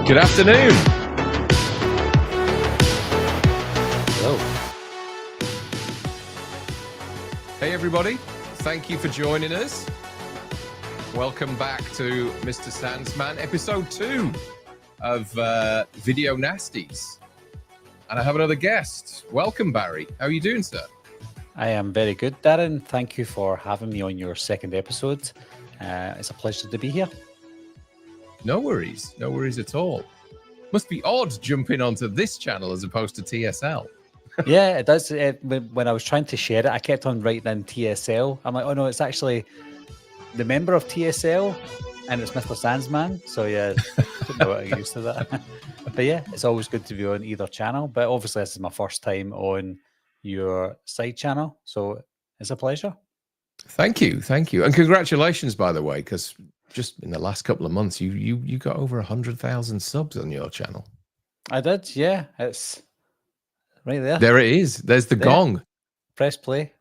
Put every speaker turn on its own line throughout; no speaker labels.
Good afternoon.
Hello.
Hey, everybody. Thank you for joining us. Welcome back to Mr. Sandsman, episode 2 of Video Nasties. And I have another guest. Welcome, Barry. How are you doing, sir?
I am very good, Darren. Thank you for having me on your second episode. It's a pleasure to be here.
No worries. No worries at all. Must be odd jumping onto this channel as opposed to TSL.
Yeah, it does. When I was trying to share it, I kept on writing in TSL. I'm like, oh no, it's actually the member of TSL, and it's Mr. Sandsman. So yeah, didn't know how to get used to that. But yeah, it's always good to be on either channel. But obviously, this is my first time on your side channel, so it's a pleasure.
Thank you. And congratulations, by the way, because just in the last couple of months, you got over 100,000 subs on your channel.
I did, yeah. It's right there.
There it is. There's the gong.
Press play.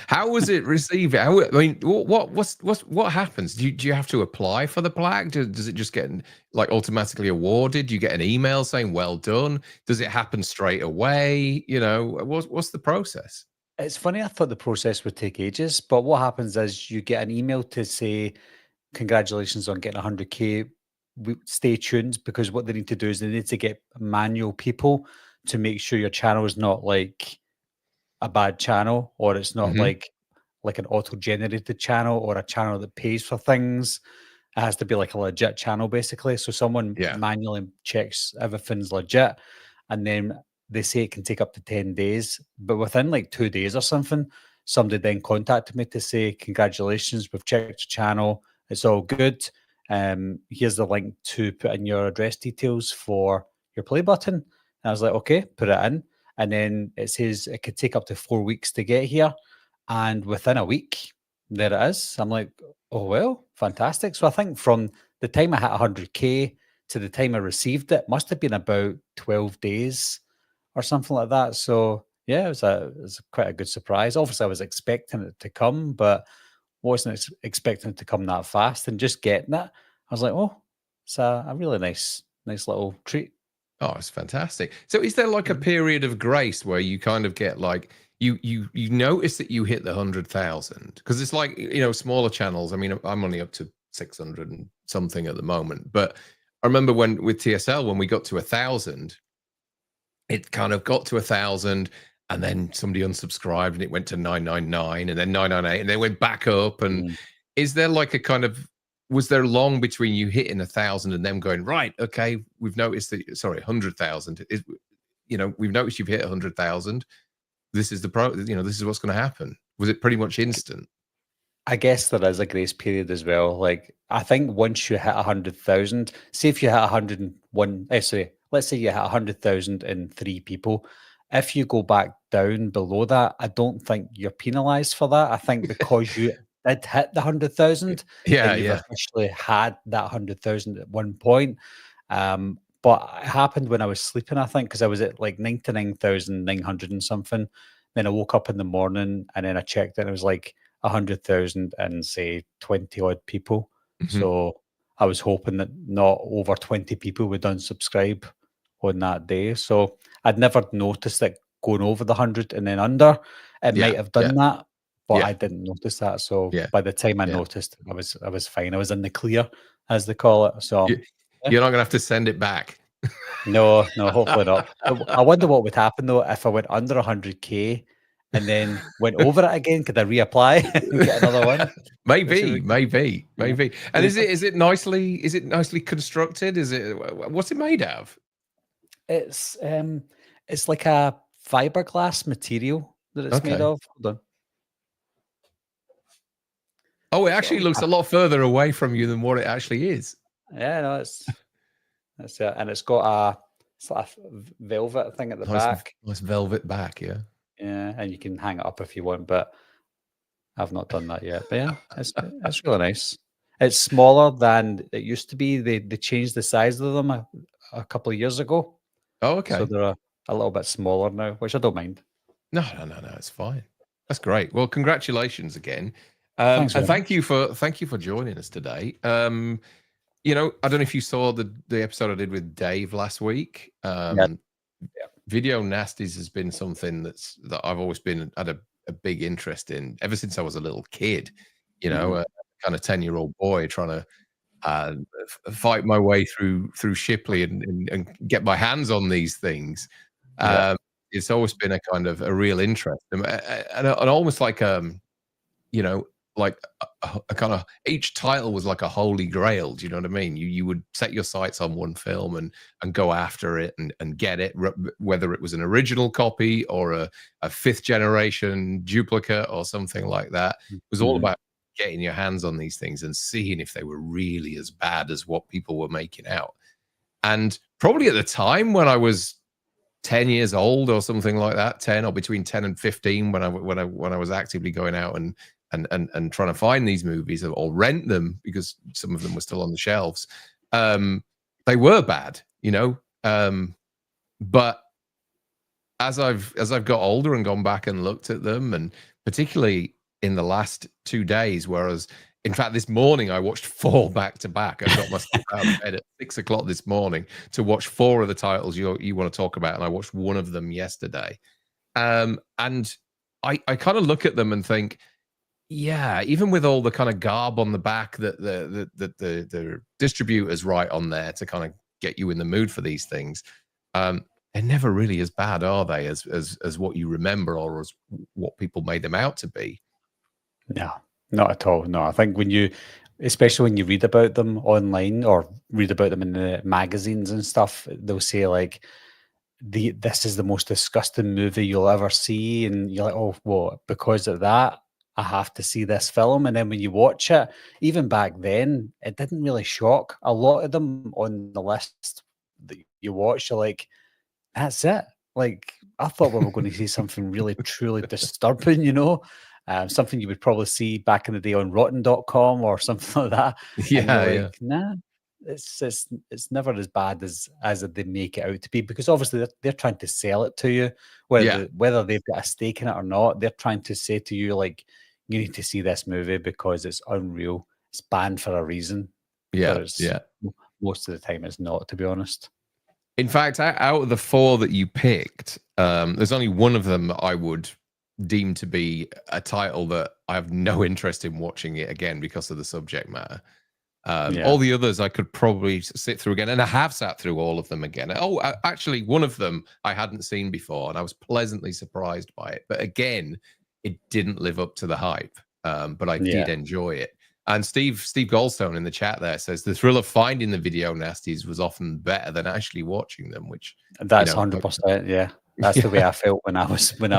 How was it received? What happens? Do you have to apply for the plaque? Does it just get like automatically awarded? Do you get an email saying well done? Does it happen straight away? You know, what's the process?
It's funny, I thought the process would take ages, but what happens is you get an email to say, congratulations on getting 100K. Stay tuned, because what they need to do is they need to get manual people to make sure your channel is not like a bad channel, or it's not like an auto-generated channel or a channel that pays for things. It has to be like a legit channel, basically. So someone manually checks everything's legit, and then they say it can take up to 10 days, but within like 2 days or something, somebody then contacted me to say, congratulations, we've checked your channel, it's all good. Here's the link to put in your address details for your play button. And I was like, okay, put it in. And then it says it could take up to 4 weeks to get here. And within a week, there it is. I'm like, oh, well, fantastic. So I think from the time I hit 100K to the time I received it, must have been about 12 days or something like that. So yeah, it was quite a good surprise. Obviously, I was expecting it to come, but wasn't expecting it to come that fast. And just getting it, I was like, oh, it's a really nice little treat.
Oh, it's fantastic. So is there like a period of grace where you kind of get like you notice that you hit the 100,000? Because it's like, you know, smaller channels. I mean, I'm only up to 600 and something at the moment, but I remember when with TSL, when we got to 1,000, it kind of got to 1,000, and then somebody unsubscribed and it went to 999 and then 998 and they went back up. And is there like a kind of, was there long between you hitting 1,000 and them going, right, okay, we've noticed that, sorry, 100,000 is, you know, we've noticed you've hit 100,000. This is this is what's going to happen. Was it pretty much instant?
I guess there is a grace period as well. Like, I think once you hit 100,000, say if you hit 101, let's say you hit 100,003 people. If you go back down below that, I don't think you're penalized for that. I think because you did hit the 100,000, you've officially had that 100,000 at one point. But it happened when I was sleeping, I think, because I was at like 99,900 and something. Then I woke up in the morning and then I checked and it was like 100,000 and say 20 odd people. So I was hoping that not over 20 people would unsubscribe on that day. So I'd never noticed it going over the 100 and then under. It might have done that, but I didn't notice that. So by the time I noticed, I was fine. I was in the clear, as they call it. So
you're not gonna have to send it back.
No, hopefully not. I wonder what would happen though if I went under 100K and then went over it again. Could I reapply and get another one?
Maybe. And is it nicely constructed? Is it, what's it made of?
It's like a fiberglass material that it's made of. Hold on.
Oh, it actually looks a lot further away from you than what it actually is.
Yeah, no, that's it. And it's got it's like a velvet thing at the back.
Nice velvet back, yeah.
Yeah, and you can hang it up if you want, but I've not done that yet. But yeah, it's really nice. It's smaller than it used to be. They changed the size of them a couple of years ago.
Oh,
So
okay.
they're a little bit smaller now, which I don't mind.
No, no, no, no. It's fine. That's great. Well, congratulations again,
Thanks
and
very much.
thank you for joining us today. I don't know if you saw the episode I did with Dave last week.
Yeah.
Video Nasties has been something that I've always been had a big interest in ever since I was a little kid.
Mhm.
A kind of 10-year-old boy trying to fight my way through Shipley and get my hands on these things.
Yeah.
Um, it's always been a kind of a real interest and almost like you know, like a kind of each title was like a holy grail. Do you know what I mean? You would set your sights on one film and go after it and get it, whether it was an original copy or a fifth generation duplicate or something like that. It was all
Mhm.
about getting your hands on these things and seeing if they were really as bad as what people were making out. And probably at the time when I was 10 years old or something like that, 10 or between 10 and 15 when I was actively going out and trying to find these movies or rent them because some of them were still on the shelves. Um, they were bad, but as I've got older and gone back and looked at them, and particularly in the last 2 days, whereas in fact this morning I watched four back to back. I got myself out of bed at 6 o'clock this morning to watch four of the titles you want to talk about, and I watched one of them yesterday. And I kind of look at them and think, yeah, even with all the kind of garb on the back that the distributors write on there to kind of get you in the mood for these things, they're never really as bad, are they, as what you remember or as what people made them out to be?
No, not at all. No, I think especially when you read about them online or read about them in the magazines and stuff, they'll say like, this is the most disgusting movie you'll ever see, and you're like, oh, what? Because of that, I have to see this film. And then when you watch it, even back then, it didn't really shock. A lot of them on the list that you watch, you're like, that's it. Like, I thought we were going to see something really truly disturbing, something you would probably see back in the day on rotten.com or something like that. And you're
Yeah, yeah,
like, nah, it's never as bad as they make it out to be, because obviously they're trying to sell it to you,
yeah,
whether they've got a stake in it or not. They're trying to say to you, like, you need to see this movie because it's unreal. It's banned for a reason, but
yeah,
it's
yeah.
most of the time it's not, to be honest.
In fact, out of the four that you picked, there's only one of them that I would deem to be a title that I have no interest in watching it again because of the subject matter.
Yeah.
All the others I could probably sit through again, and I have sat through all of them again. Oh, actually, one of them I hadn't seen before, and I was pleasantly surprised by it. But again, it didn't live up to the hype. But I did
Yeah.
enjoy it. And Steve Goldstone in the chat there says the thrill of finding the video nasties was often better than actually watching them, which
That's 100%, yeah. That's the way
yeah.
I felt when I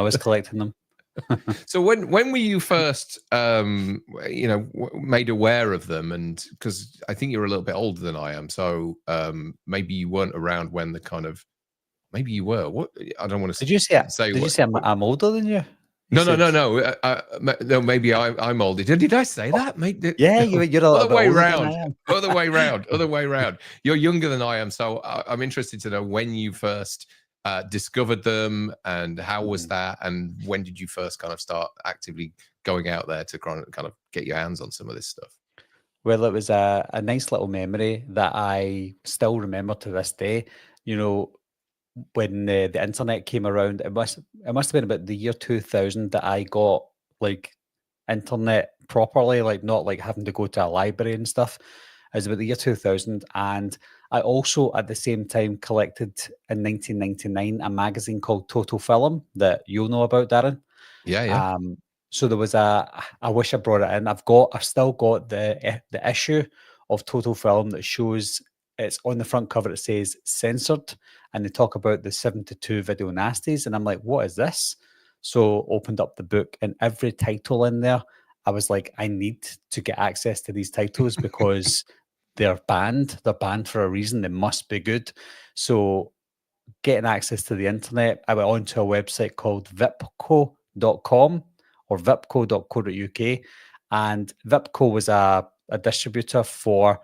was collecting them.
So when were you first made aware of them? And because I think you're a little bit older than I am, so maybe you weren't around when the kind of maybe you were. What I don't want
Did
to
you say
say
did you
what.
say I'm older than you? You
No, no,
said
no, no. No, maybe I'm older. Did I say
oh,
that? Mate,
yeah,
no.
you're a little
Other
bit
way
older than I
round.
am.
Other way round. Other way round. You're younger than I am, so I'm interested to know when you first discovered them and how was
Mhm.
that, and when did you first kind of start actively going out there to kind of get your hands on some of this stuff?
Well, it was a nice little memory that I still remember to this day. You know, when the internet came around, it must have been about the year 2000 that I got, like, internet properly, like, not, like, having to go to a library and stuff. It was about the year 2000, and I also, at the same time, collected in 1999 a magazine called Total Film that you'll know about, Darren.
Yeah, yeah.
Um, so there was I wish I brought it in. I've still got the issue of Total Film that shows, it's on the front cover. It says censored, and they talk about the 72 video nasties, and I'm like, what is this? So opened up the book, and every title in there, I was like, I need to get access to these titles because they're banned. They're banned for a reason. They must be good. So getting access to the internet, I went onto a website called vipco.com or vipco.co.uk. And Vipco was a distributor for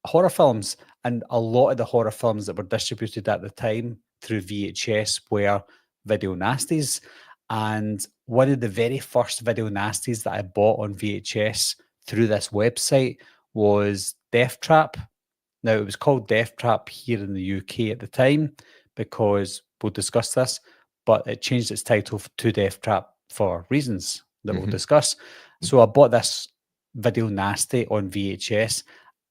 horror films. and a lot of the horror films that were distributed at the time through VHS were video nasties. And one of the very first video nasties that I bought on VHS through this website was Death Trap. Now, it was called Death Trap here in the UK at the time because we'll discuss this, but it changed its title to Death Trap for reasons that we'll discuss. So I bought this video nasty on VHS,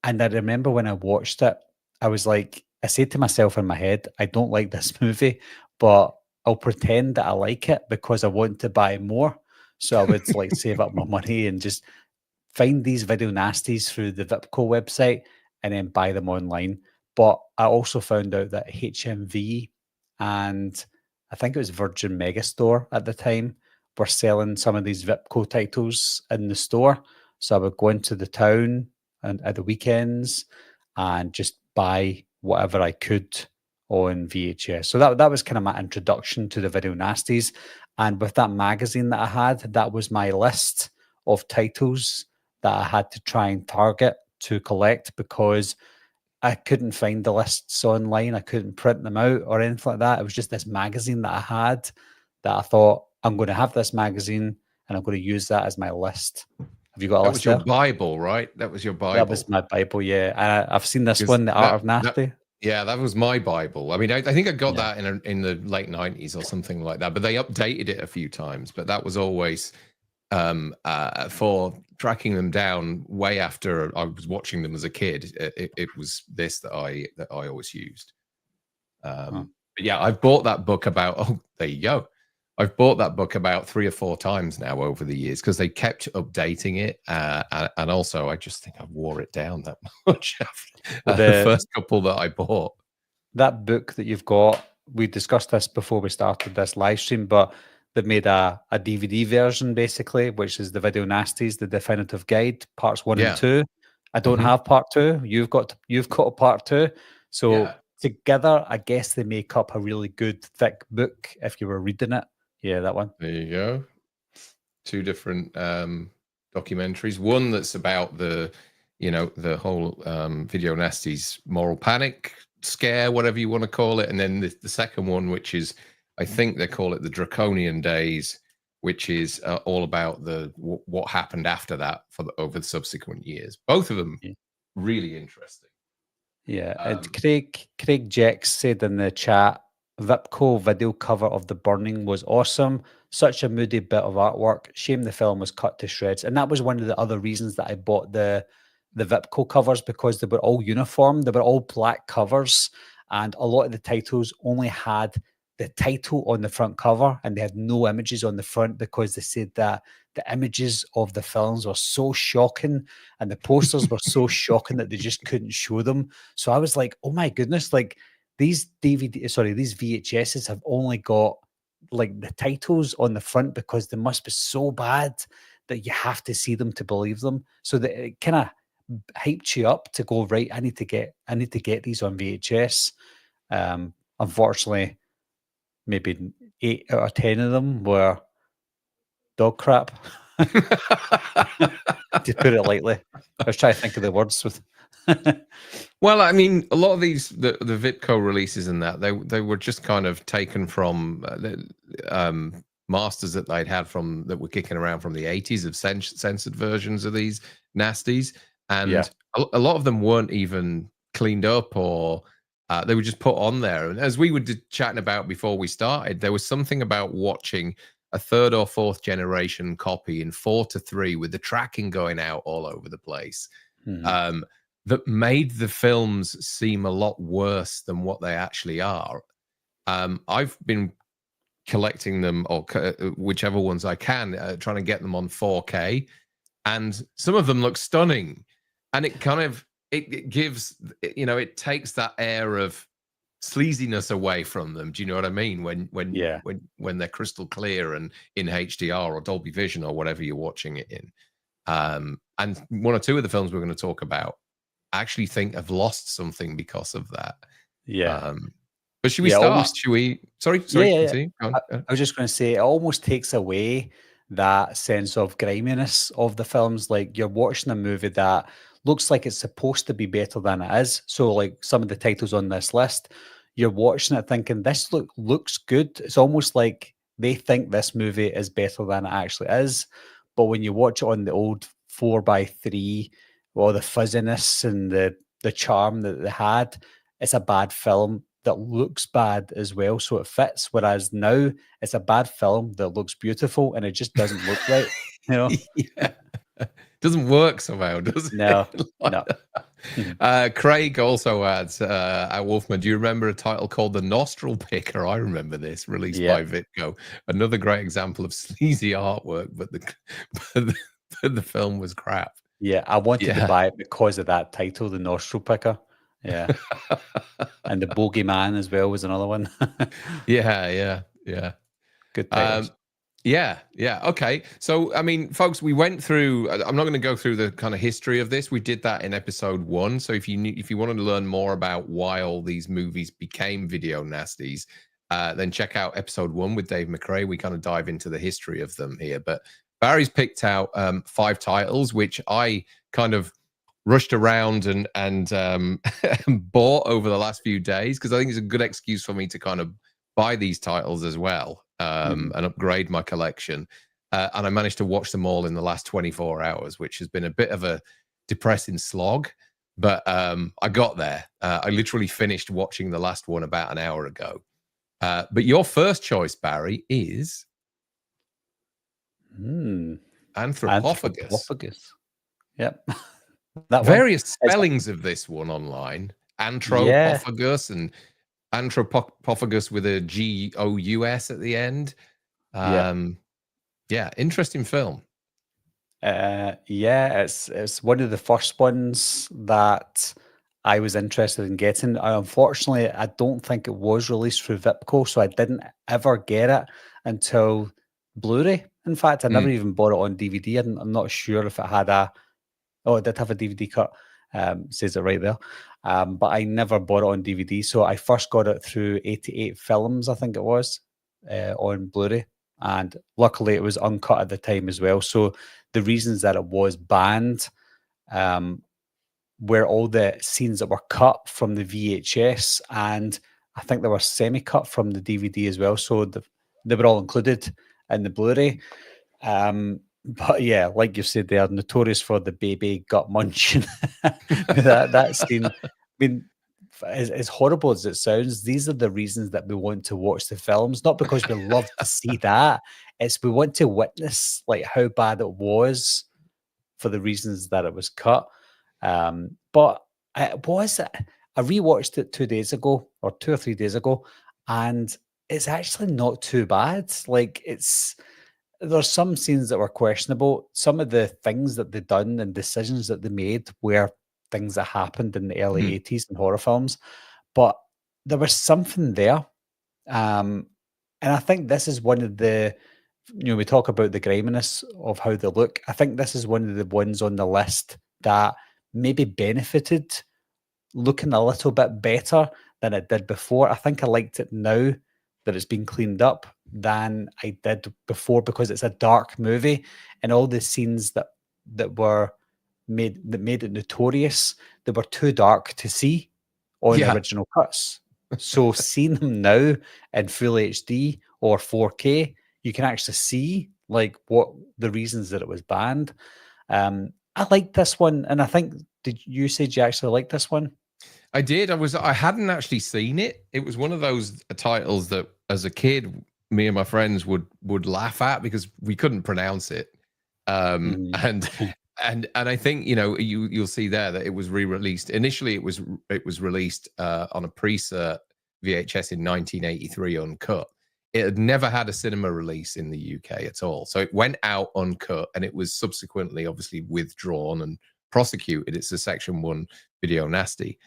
and I remember when I watched it, I was like, I said to myself in my head, I don't like this movie, but I'll pretend that I like it because I want to buy more. So I would like save up my money and just find these video nasties through the Vipco website and then buy them online. But I also found out that HMV and I think it was Virgin Megastore at the time were selling some of these Vipco titles in the store. So I would go into the town and at the weekends and just buy whatever I could on VHS. So that was kind of my introduction to the video nasties. And with that magazine that I had, that was my list of titles that I had to try and target to collect because I couldn't find the lists online. I couldn't print them out or anything like that. It was just this magazine that I had that I thought, I'm going to have this magazine and I'm going to use that as my list. Have you got a
That
list
was your
there?
Bible, right? That was your Bible.
That was my Bible, yeah. And I've seen this one, The Art of Nasty.
Yeah, that was my Bible. I mean, I think I got
Yeah.
that in the late 90s or something like that, but they updated it a few times. But that was always for tracking them down way after I was watching them as a kid. It was this that I always used. But yeah, I've bought that book about. Oh, there you go. I've bought that book about 3 or 4 times now over the years because they kept updating it, and also I just think I wore it down that much after the first couple that I bought.
That book that you've got, we discussed this before we started this live stream, but they've made a DVD version basically, which is the Video Nasties, the definitive guide, parts 1 and 2. I don't have part 2. You've got a part 2. So together, I guess they make up a really good thick book if you were reading it. Yeah, that one.
There you go. 2 different documentaries. One that's about the whole Video Nasties moral panic scare, whatever you want to call it, and then the second one, which is, I think they call it the Draconian Days, which is all about what happened after that over the subsequent years. Both of them really interesting.
Yeah, and Craig Jex said in the chat, Vipco video cover of The Burning was awesome. Such a moody bit of artwork. Shame the film was cut to shreds. And that was one of the other reasons that I bought the Vipco covers, because they were all uniform. They were all black covers. And a lot of the titles only had the title on the front cover and they had no images on the front because they said that the images of the films were so shocking and the posters were so shocking that they just couldn't show them. So I was like, oh my goodness, like these VHSs have only got like the titles on the front because they must be so bad that you have to see them to believe them. So that it kind of hyped you up to go, right, I need to get these on VHS. Unfortunately, maybe 8 out of 10 of them were dog crap. To put it lightly. I was trying to think of the words with
Well, I mean, a lot of these the Vipco releases and that they were just kind of taken from masters that they'd had that were kicking around from the 80s of censored versions of these nasties, and a lot of them weren't even cleaned up or they were just put on there. And as we were chatting about before we started, there was something about watching a 3rd or 4th generation copy in 4:3 with the tracking going out all over the place. That made the films seem a lot worse than what they actually are. I've been collecting them, or whichever ones I can, trying to get them on 4K, and some of them look stunning. And it kind of it gives, it takes that air of sleaziness away from them. Do you know what I mean? When they're crystal clear and in HDR or Dolby Vision or whatever you're watching it in. And 1 or 2 of the films we're going to talk about, I actually think I've lost something because of that. But should we start? Should we? Sorry. Continue.
I was just going to say, it almost takes away that sense of griminess of the films. Like, you're watching a movie that looks like it's supposed to be better than it is. So like some of the titles on this list, you're watching it thinking this looks good. It's almost like they think this movie is better than it actually is. But when you watch it on the old 4:3, all the fuzziness and the charm that they had, it's a bad film that looks bad as well, so it fits. Whereas now it's a bad film that looks beautiful and it just doesn't look right, you know?
Yeah. Doesn't work somehow, does
No,
it? Like
no.
that. Craig also adds, Wolfman, do you remember a title called The Nostril Picker? I remember this, released
Yeah,
by Vitco. Another great example of sleazy artwork, but the film was crap.
yeah. I wanted to
Yeah.
buy it because of that title, The Nostril Picker. Yeah. And The Bogeyman as well was another one.
Yeah.
Good
Um,
titles.
yeah. Okay. So, I mean, folks, we went through. I'm not going to go through the kind of history of this. We did that in episode 1. So, if you wanted to learn more about why all these movies became video nasties, then check out episode 1 with Dave McRae. We kind of dive into the history of them here. But Barry's picked out 5 titles, which I kind of rushed around and bought over the last few days because I think it's a good excuse for me to kind of buy these titles as well. And upgrade my collection. And I managed to watch them all in the last 24 hours, which has been a bit of a depressing slog. But I got there. I literally finished watching the last one about an hour ago. But your first choice, Barry, is Anthropophagus.
Anthropophagus. Yep. That one.
Various spellings of this one online. Anthropophagus and Anthropophagus with a Gous at the end. Yeah, interesting film.
Yeah, it's one of the first ones that I was interested in getting. Unfortunately, I don't think it was released through Vipco, so I didn't ever get it until Blu-ray. In fact, I never even bought it on DVD. I'm not sure if it had it did have a DVD cut. Says it right there. But I never bought it on DVD. So I first got it through 88 Films, I think it was, on Blu-ray. And luckily it was uncut at the time as well. So the reasons that it was banned were all the scenes that were cut from the VHS, and I think they were semi-cut from the DVD as well. So they were all included in the Blu-ray. But yeah, like you said, they are notorious for the baby gut munching. that scene, I mean, as horrible as it sounds, these are the reasons that we want to watch the films, not because we love to see that. It's we want to witness like how bad it was for the reasons that it was cut. But I rewatched it 2 days ago, or 2 or 3 days ago, and it's actually not too bad. Like there's some scenes that were questionable. Some of the things that they done and decisions that they made were things that happened in the early 80s in horror films, but there was something there. And I think this is one of the, we talk about the griminess of how they look. I think this is one of the ones on the list that maybe benefited looking a little bit better than it did before. I think I liked it now that it's been cleaned up than I did before, because it's a dark movie and all the scenes that made it notorious, they were too dark to see on the original cuts. So seeing them now in full HD or 4K, you can actually see like what the reasons that it was banned. I liked this one, and I think did you say you actually liked this one?
I did. I hadn't actually seen it. It was one of those titles that as a kid, me and my friends would laugh at because we couldn't pronounce it. And I think you'll see there that it was re-released. Initially, it was released on a pre-cert VHS in 1983 uncut. It had never had a cinema release in the UK at all, so it went out uncut, and it was subsequently obviously withdrawn and prosecuted. It's a Section 1 video nasty.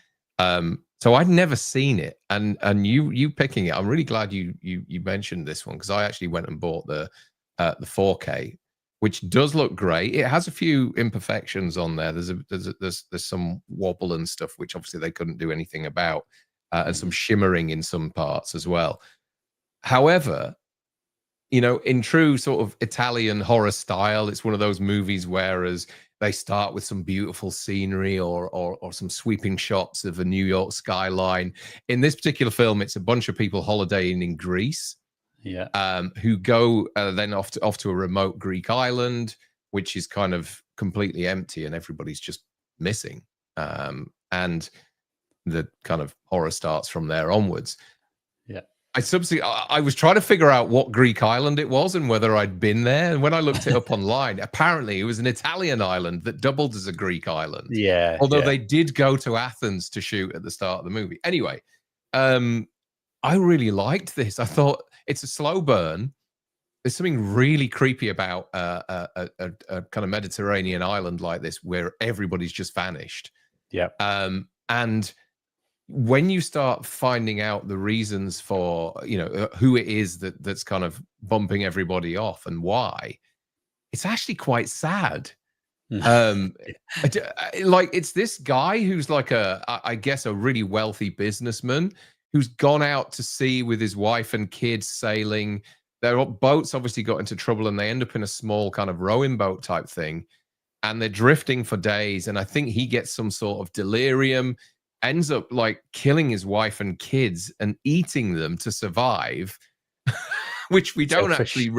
So I'd never seen it, and you picking it, I'm really glad you mentioned this one, because I actually went and bought the 4K, which does look great. It has a few imperfections on there. There's some wobble and stuff, which obviously they couldn't do anything about, and some shimmering in some parts as well. However, in true sort of Italian horror style, it's one of those movies whereas they start with some beautiful scenery or some sweeping shots of a New York skyline. In this particular film, it's a bunch of people holidaying in Greece, who go then off to a remote Greek island, which is kind of completely empty and everybody's just missing. And the kind of horror starts from there onwards. I was trying to figure out what Greek island it was and whether I'd been there. And when I looked it up online, apparently it was an Italian island that doubled as a Greek island. Although they did go to Athens to shoot at the start of the movie. Anyway, I really liked this. I thought it's a slow burn. There's something really creepy about a kind of Mediterranean island like this where everybody's just vanished. And when you start finding out the reasons for, who it is that's kind of bumping everybody off and why, it's actually quite sad. Like, it's this guy who's like I guess a really wealthy businessman who's gone out to sea with his wife and kids sailing. Their boats obviously got into trouble and they end up in a small kind of rowing boat type thing. And they're drifting for days. And I think he gets some sort of delirium, ends up like killing his wife and kids and eating them to survive, which we don't actually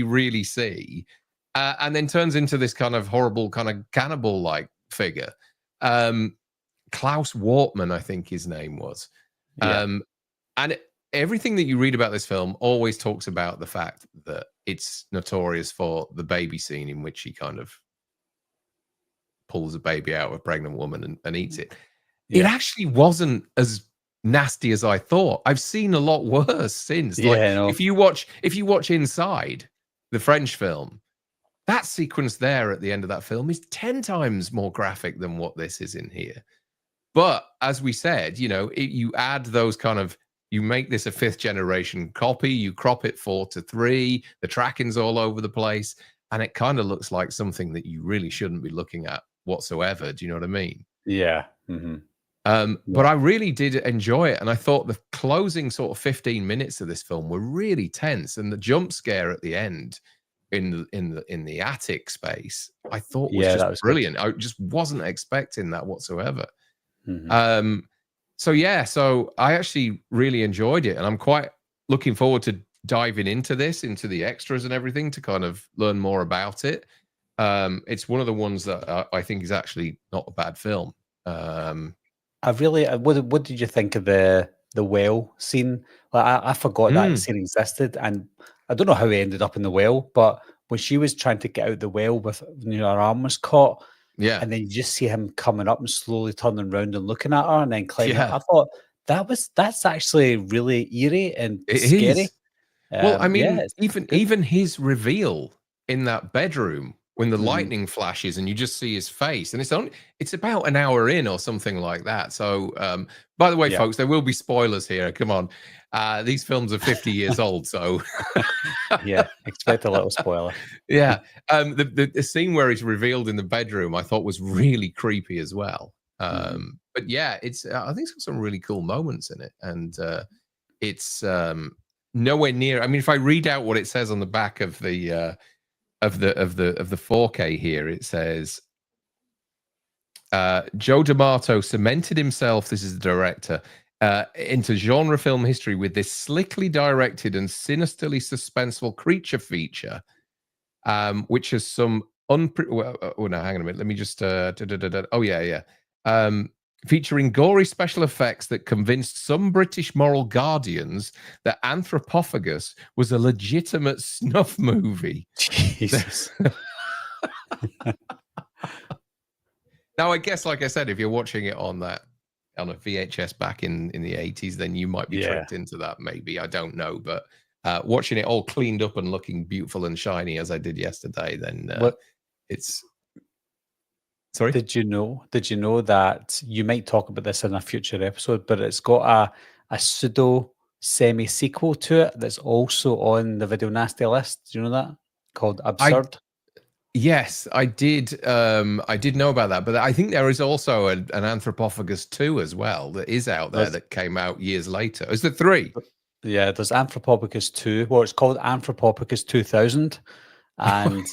really see, and then turns into this kind of horrible kind of cannibal like figure. Klaus Wortmann, I think his name was. And everything that you read about this film always talks about the fact that it's notorious for the baby scene in which he kind of pulls a baby out of a pregnant woman and eats it. It actually wasn't as nasty as I thought. I've seen a lot worse since. If you watch Inside, the French film, that sequence there at the end of that film is 10 times more graphic than what this is in here. But as we said, you add those kind of, you make this a 5th generation copy, you crop it 4:3, the tracking's all over the place, and it kind of looks like something that you really shouldn't be looking at whatsoever. Do you know what I mean? But I really did enjoy it, and I thought the closing sort of 15 minutes of this film were really tense, and the jump scare at the end in the attic space, I thought was just brilliant. Good. I just wasn't expecting that whatsoever. So I actually really enjoyed it, and I'm quite looking forward to diving into the extras and everything to kind of learn more about it. It's one of the ones that I think is actually not a bad film.
What did you think of the well scene? Like, I forgot that scene existed, and I don't know how he ended up in the well, but when she was trying to get out the well with her arm was caught, and then you just see him coming up and slowly turning around and looking at her and then climbing up. I thought that's actually really eerie and scary.
Well, I mean, even his reveal in that bedroom when the lightning flashes and you just see his face, and it's about an hour in or something like that. So, by the way, folks, there will be spoilers here. Come on, these films are 50 years old, so
expect a little spoiler.
The scene where he's revealed in the bedroom, I thought was really creepy as well. But yeah, I think it's got some really cool moments in it, and it's nowhere near. I mean, if I read out what it says on the back of the 4K here, it says Joe D'Amato cemented himself, this is the director, into genre film history with this slickly directed and sinisterly suspenseful creature feature, which has some no, hang on a minute, let me just featuring gory special effects that convinced some British moral guardians that Anthropophagus was a legitimate snuff movie.
Jesus.
Now, I guess, like I said, if you're watching it on a VHS back in the 80s, then you might be tricked into that, maybe. I don't know. But watching it all cleaned up and looking beautiful and shiny as I did yesterday, then it's... Sorry?
Did you know that you might talk about this in a future episode, but it's got a pseudo semi-sequel to it that's also on the Video Nasty list. Do you know that? Called Absurd.
Yes, I did. I did know about that, but I think there is also an Anthropophagus 2 as well that is out there that came out years later. Is there 3?
Yeah, there's Anthropophagus 2. Well, it's called Anthropophagus 2000. and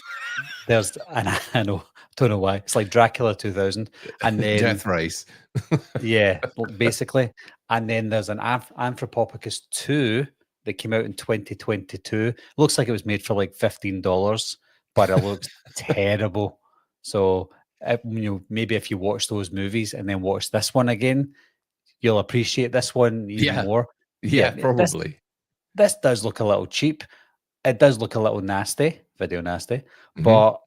and I know, don't know why. It's like Dracula 2000, and then
Death Race.
yeah, basically, and then there's an Anthropophagus 2 that came out in 2022. Looks like it was made for like $15, but it looks terrible. So maybe if you watch those movies and then watch this one again, you'll appreciate this one even
Yeah.
more.
Yeah,
This
probably.
this does look a little cheap. It does look a little nasty, video nasty,
Mhm.
but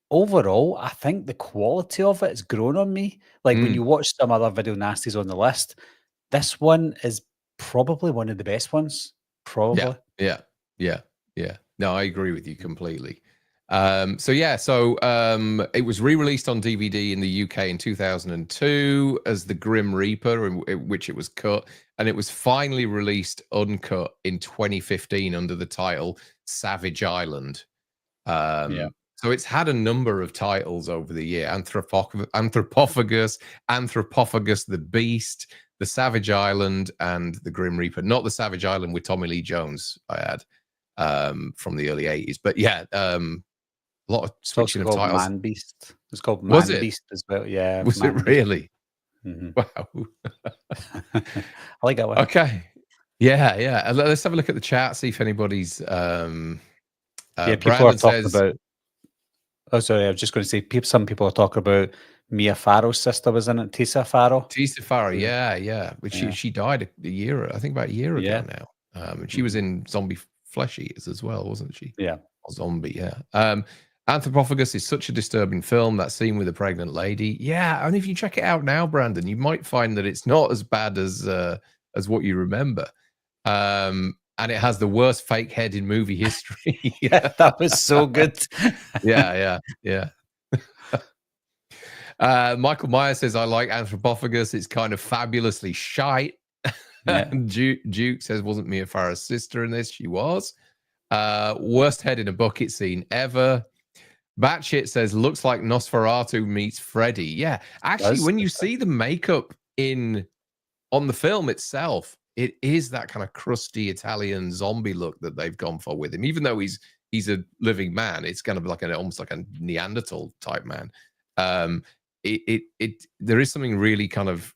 overall, I think the quality of it has grown on me. Like when
Mm.
you watch some other video nasties on the list, this one is probably one of the best ones.
Yeah,
Probably.
yeah, yeah, yeah. No, I agree with you
Mm.
completely. So it was re-released on DVD in the UK in 2002 as The Grim Reaper, in which it was cut, and it was finally released uncut in 2015 under the title Savage Island.
Yeah.
So it's had a number of titles over the year: Anthropophagus, Anthropophagus the Beast, The Savage Island, and The Grim Reaper. Not The Savage Island with Tommy Lee Jones, I had, from the early 80s. But yeah, a lot of
It's also
switching of
called
titles.
Man Beast. It's called
Was
Man
it?
Beast as well. Yeah,
Was it
Man Beast.
really?
Mhm.
Wow.
I like that one.
Okay. Yeah, yeah. Let's have a look at the chat, see if anybody's
Yeah, people are
Brandon
talking
says
about. Oh, sorry. I was just going to say, some people are talking about Mia Farrow's sister was in it, Tisa Farrow.
Tisa Farrow,
Yeah.
yeah, yeah. But
Yeah.
she died a year, I think about a year ago
Yeah.
now. And she was
Mhm.
in Zombie Flesh Eaters as well, wasn't she?
Yeah.
Or Zombie, yeah. Anthropophagus is such a disturbing film. That scene with the pregnant lady, yeah. And if you check it out now, Brandon, you might find that it's not as bad as what you remember. And it has the worst fake head in movie history.
That was so good.
Yeah, yeah, yeah. Michael Myers says, I like Anthropophagus. It's kind of fabulously shite.
Yeah.
Duke says, wasn't Mia Farrow's sister in this? She was. Worst head in a bucket scene ever. Batshit says, looks like Nosferatu meets Freddy. Yeah, actually, when you see the makeup on the film itself, it is that kind of crusty Italian zombie look that they've gone for with him. Even though he's a living man, it's kind of like almost like a Neanderthal type man. There is something really kind of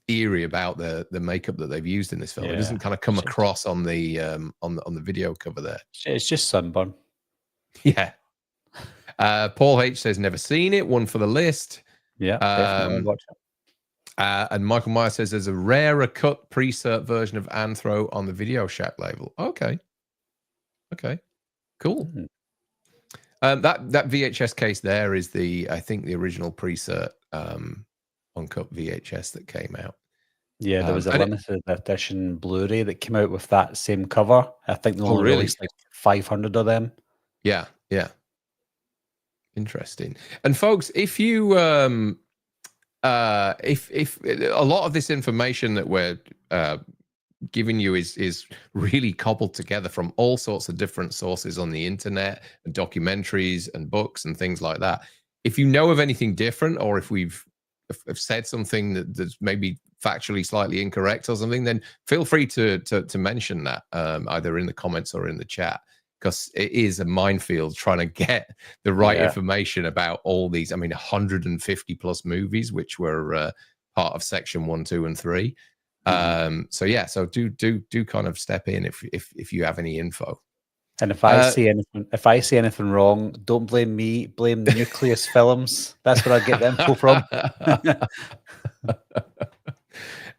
eerie about the makeup that they've used in this film. It doesn't kind of come across on the video cover there.
It's just sunburn.
Yeah. Paul H says never seen it. One for the list.
Yeah, definitely watch it.
And Michael Myers says there's a rarer cut pre-cert version of Anthro on the Video Shack label. Okay, cool. That VHS case there is I think the original pre-cert uncut VHS that came out.
Yeah, there was a limited edition Blu-ray that came out with that same cover. I think they only released like 500 of them.
Yeah. Interesting. And folks, if you if a lot of this information that we're giving you is really cobbled together from all sorts of different sources on the internet and documentaries and books and things like that. If you know of anything different, or if we've said something that's maybe factually slightly incorrect or something, then feel free to mention that either in the comments or in the chat, because it is a minefield trying to get the right information about all these. I mean, 150 plus movies, which were part of section 1, 2, and 3. So do kind of step in if you have any info.
And if I say anything wrong, don't blame me. Blame Nucleus Films. That's where I get the info from.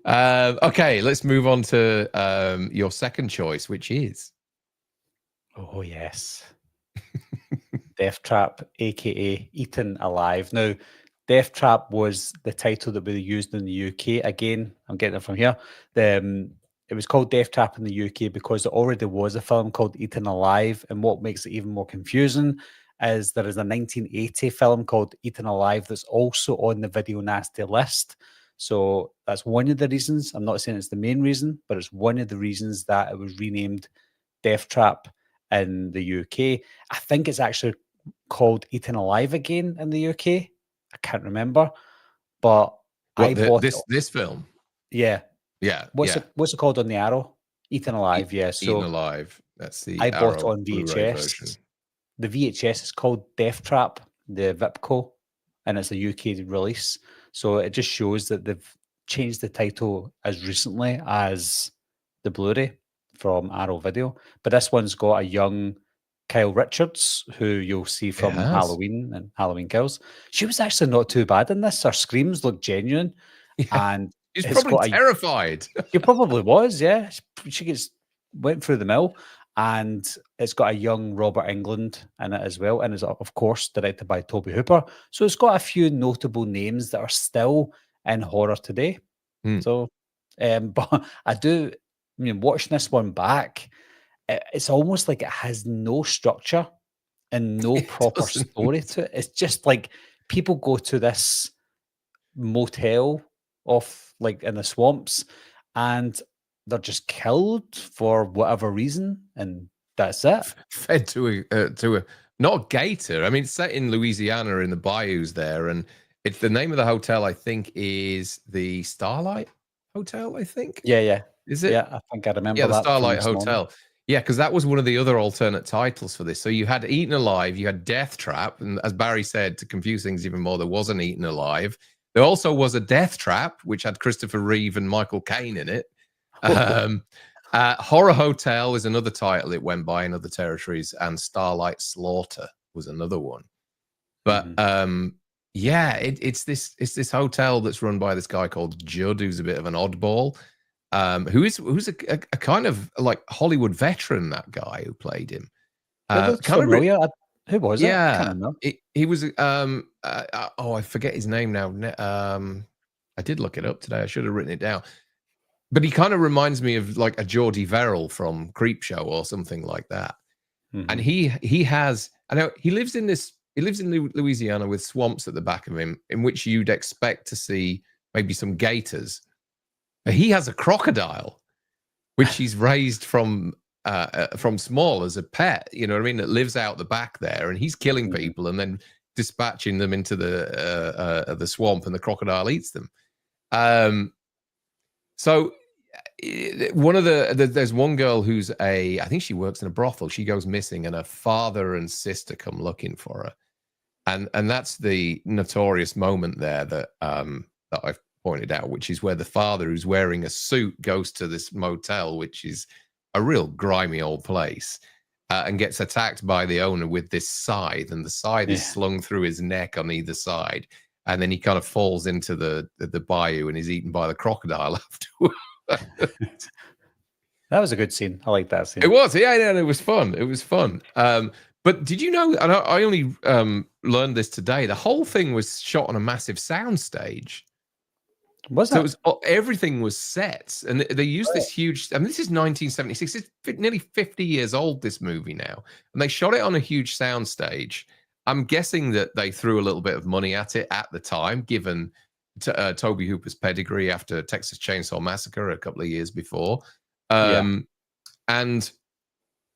Okay, let's move on to your second choice, which is.
Oh yes, Death Trap, aka Eaten Alive. Now, Death Trap was the title that we used in the UK. Again, I'm getting it from here. It was called Death Trap in the UK because there already was a film called Eaten Alive. And what makes it even more confusing is there is a 1980 film called Eaten Alive that's also on the Video Nasty list. So that's one of the reasons. I'm not saying it's the main reason, but it's one of the reasons that it was renamed Death Trap in the UK. I think it's actually called Eaten Alive again in the UK. I can't remember, but
this film.
Yeah.
What's
it called on the Arrow? Eaten Alive. Yeah. So
Eaten Alive. That's the
I bought it
Arrow
on VHS. the VHS is called Death Trap, the Vipco, and it's a UK release. So it just shows that they've changed the title as recently as the Blu-ray from Arrow Video. But this one's got a young Kyle Richards, who you'll see
It
from
has.
Halloween and Halloween Kills. She was actually not too bad in this. Her screams look genuine,
Yeah.
and
He's
it's
probably
got a
terrified.
she probably was, yeah. She gets went through the mill, and it's got a young Robert Englund in it as well, and is of course directed by Toby Hooper. So it's got a few notable names that are still in horror today.
Hmm.
So, but I do, I mean, watching this one back, it's almost like it has no structure and no
It
proper
doesn't.
story to it. It's just like people go to this motel off like in the swamps, and they're just killed for whatever reason, and that's it.
Fed to a not gator. I mean, it's set in Louisiana in the bayous there, and it's the name of the hotel. I think is the Starlight Hotel. I think
Yeah,
is it?
yeah. I think I
Yeah,
remember
the
that from
Starlight
this morning.
Hotel. Yeah, because that was one of the other alternate titles for this. So you had Eaten Alive, you had Death Trap, and as Barry said, to confuse things even more, there was an Eaten Alive. There also was a Death Trap, which had Christopher Reeve and Michael Caine in it. Um, Horror Hotel is another title it went by in other territories, and Starlight Slaughter was another one. But yeah, it's this hotel that's run by this guy called Judd, who's a bit of an oddball. Who's a kind of like Hollywood veteran, that guy who played him.
That looks
Kind of,
familiar. Who was it? I can't
yeah.
remember.
He was I forget his name now. I did look it up today. I should have written it down. But he kind of reminds me of like a Geordie Verrill from Creepshow or something like that. And he has, I know he lives in Louisiana with swamps at the back of him, in which you'd expect to see maybe some gators. But he has a crocodile, which he's raised from small as a pet. You know what I mean? That lives out the back there, and he's killing people and then dispatching them into the swamp, and the crocodile eats them. So one of there's one girl who's I think she works in a brothel. She goes missing, and her father and sister come looking for her, and that's the notorious moment there that I've pointed out, which is where the father, who's wearing a suit, goes to this motel, which is a real grimy old place, and gets attacked by the owner with this scythe, and the scythe is slung through his neck on either side, and then he kind of falls into the bayou and is eaten by the crocodile afterwards.
That was a good scene. I like that scene.
It was, yeah, it was fun. It was fun. But did you know? And I only learned this today. The whole thing was shot on a massive sound stage.
Was
So
it?
it was everything was set, and they used this huge. I mean, this is 1976. It's nearly 50 years old. This movie now, and they shot it on a huge sound stage. I'm guessing that they threw a little bit of money at it at the time, given Toby Hooper's pedigree after Texas Chainsaw Massacre a couple of years before, and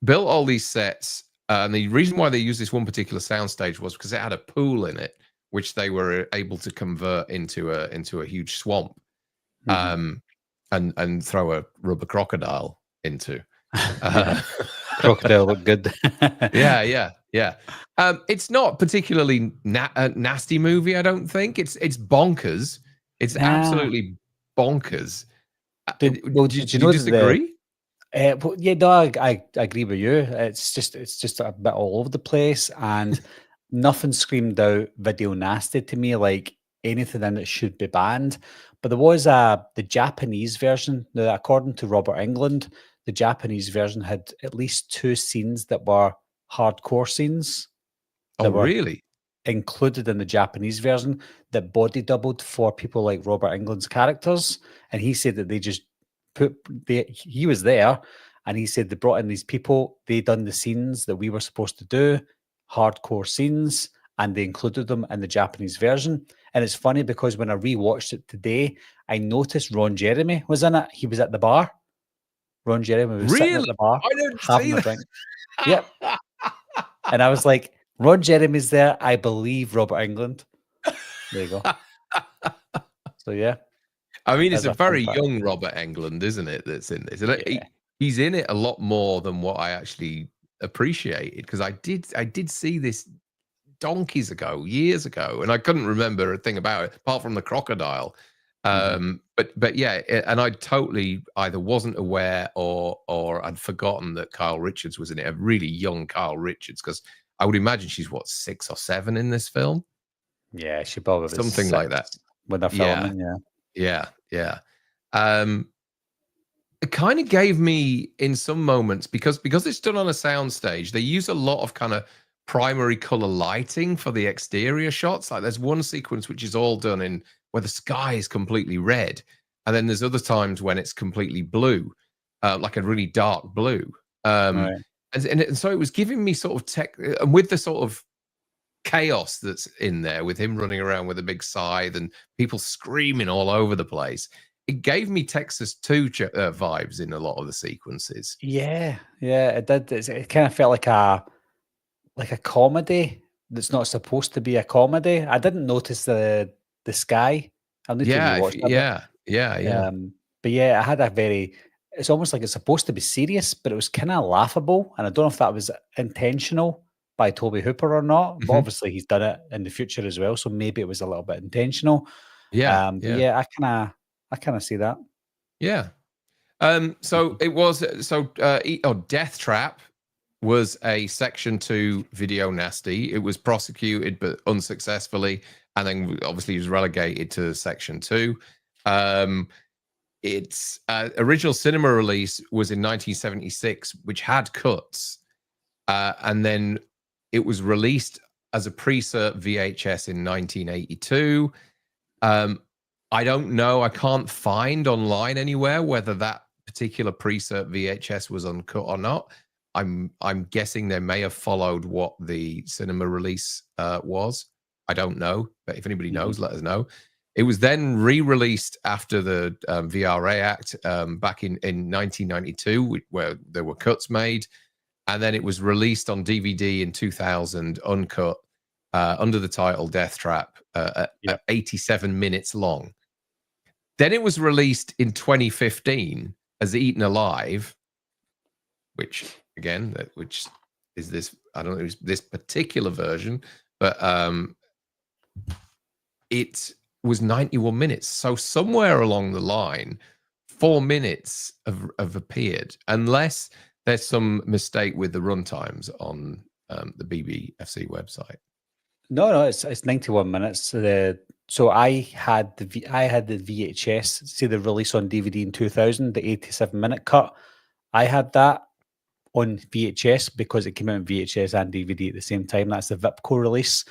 built all these sets. And the reason why they used this one particular soundstage was because it had a pool in it, which they were able to convert into a huge swamp, and throw a rubber crocodile into.
Crocodile looked good.
yeah. It's not particularly a nasty movie. I don't think it's bonkers. It's absolutely bonkers.
Did you know
disagree?
Well, yeah, no, I agree with you. It's just a bit all over the place, and nothing screamed out video nasty to me like anything in it should be banned. But there was the Japanese version. Now, according to Robert Englund, the Japanese version had at least 2 scenes that were hardcore scenes that were
Really?
included in the Japanese version that body doubled for people like Robert Englund's characters. And he said that they just he was there, and he said they brought in these people, they done the scenes that we were supposed to do, hardcore scenes, and they included them in the Japanese version. And it's funny because when I rewatched it today, I noticed Ron Jeremy was in it. He was at the bar. Ron Jeremy was sitting at the bar
I didn't
having
see
a
that.
drink. Yep. And I was like, Ron Jeremy's there. I believe Robert Englund. There you go. So yeah.
I mean, it's
That's
a
a fun
very
fact.
young Robert Englund, isn't it? That's in this. And
Yeah.
he's in it a lot more than what I actually appreciated, because I did see this donkeys ago, years ago, and I couldn't remember a thing about it apart from the crocodile. But yeah, and I totally either wasn't aware or I'd forgotten that Kyle Richards was in it, a really young Kyle Richards, because I would imagine she's what, 6 or 7 in this film,
Yeah, she probably was
something like that.
6 when they're
Yeah,
filming.
yeah. It kind of gave me, in some moments, because it's done on a soundstage, they use a lot of kind of primary color lighting for the exterior shots. Like there's one sequence which is all done in where the sky is completely red, and then there's other times when it's completely blue, like a really dark blue.
Right.
And so it was giving me sort of tech, and with the sort of chaos that's in there, with him running around with a big scythe and people screaming all over the place, it gave me Texas 2 vibes in a lot of the sequences.
Yeah, it did. It kind of felt like a comedy that's not supposed to be a comedy. I didn't notice the sky. I'll need to
Yeah,
rewatch that.
yeah.
But yeah, I had a very. It's almost like it's supposed to be serious, but it was kind of laughable, and I don't know if that was intentional by Toby Hooper or not. But obviously, he's done it in the future as well, so maybe it was a little bit intentional.
Yeah,
But yeah, I kind of see that.
yeah. So it was Death Trap was a Section 2 video nasty. It was prosecuted but unsuccessfully, and then obviously was relegated to Section 2. Its original cinema release was in 1976, which had cuts, and then it was released as a pre-cert VHS in 1982. I don't know. I can't find online anywhere whether that particular pre-cert VHS was uncut or not. I'm guessing they may have followed what the cinema release was. I don't know, but if anybody knows, let us know. It was then re-released after the VRA Act back in 1992, where there were cuts made, and then it was released on DVD in 2000, uncut, under the title Death Trap, at 87 minutes long. Then it was released in 2015 as Eaten Alive, which is this, I don't know, this particular version, but it was 91 minutes. So somewhere along the line, 4 minutes have appeared, unless there's some mistake with the runtimes on the BBFC website.
No, it's 91 minutes. So I had the VHS, see the release on DVD in 2000, the 87-minute cut. I had that on VHS because it came out on VHS and DVD at the same time. That's the VIPCO release.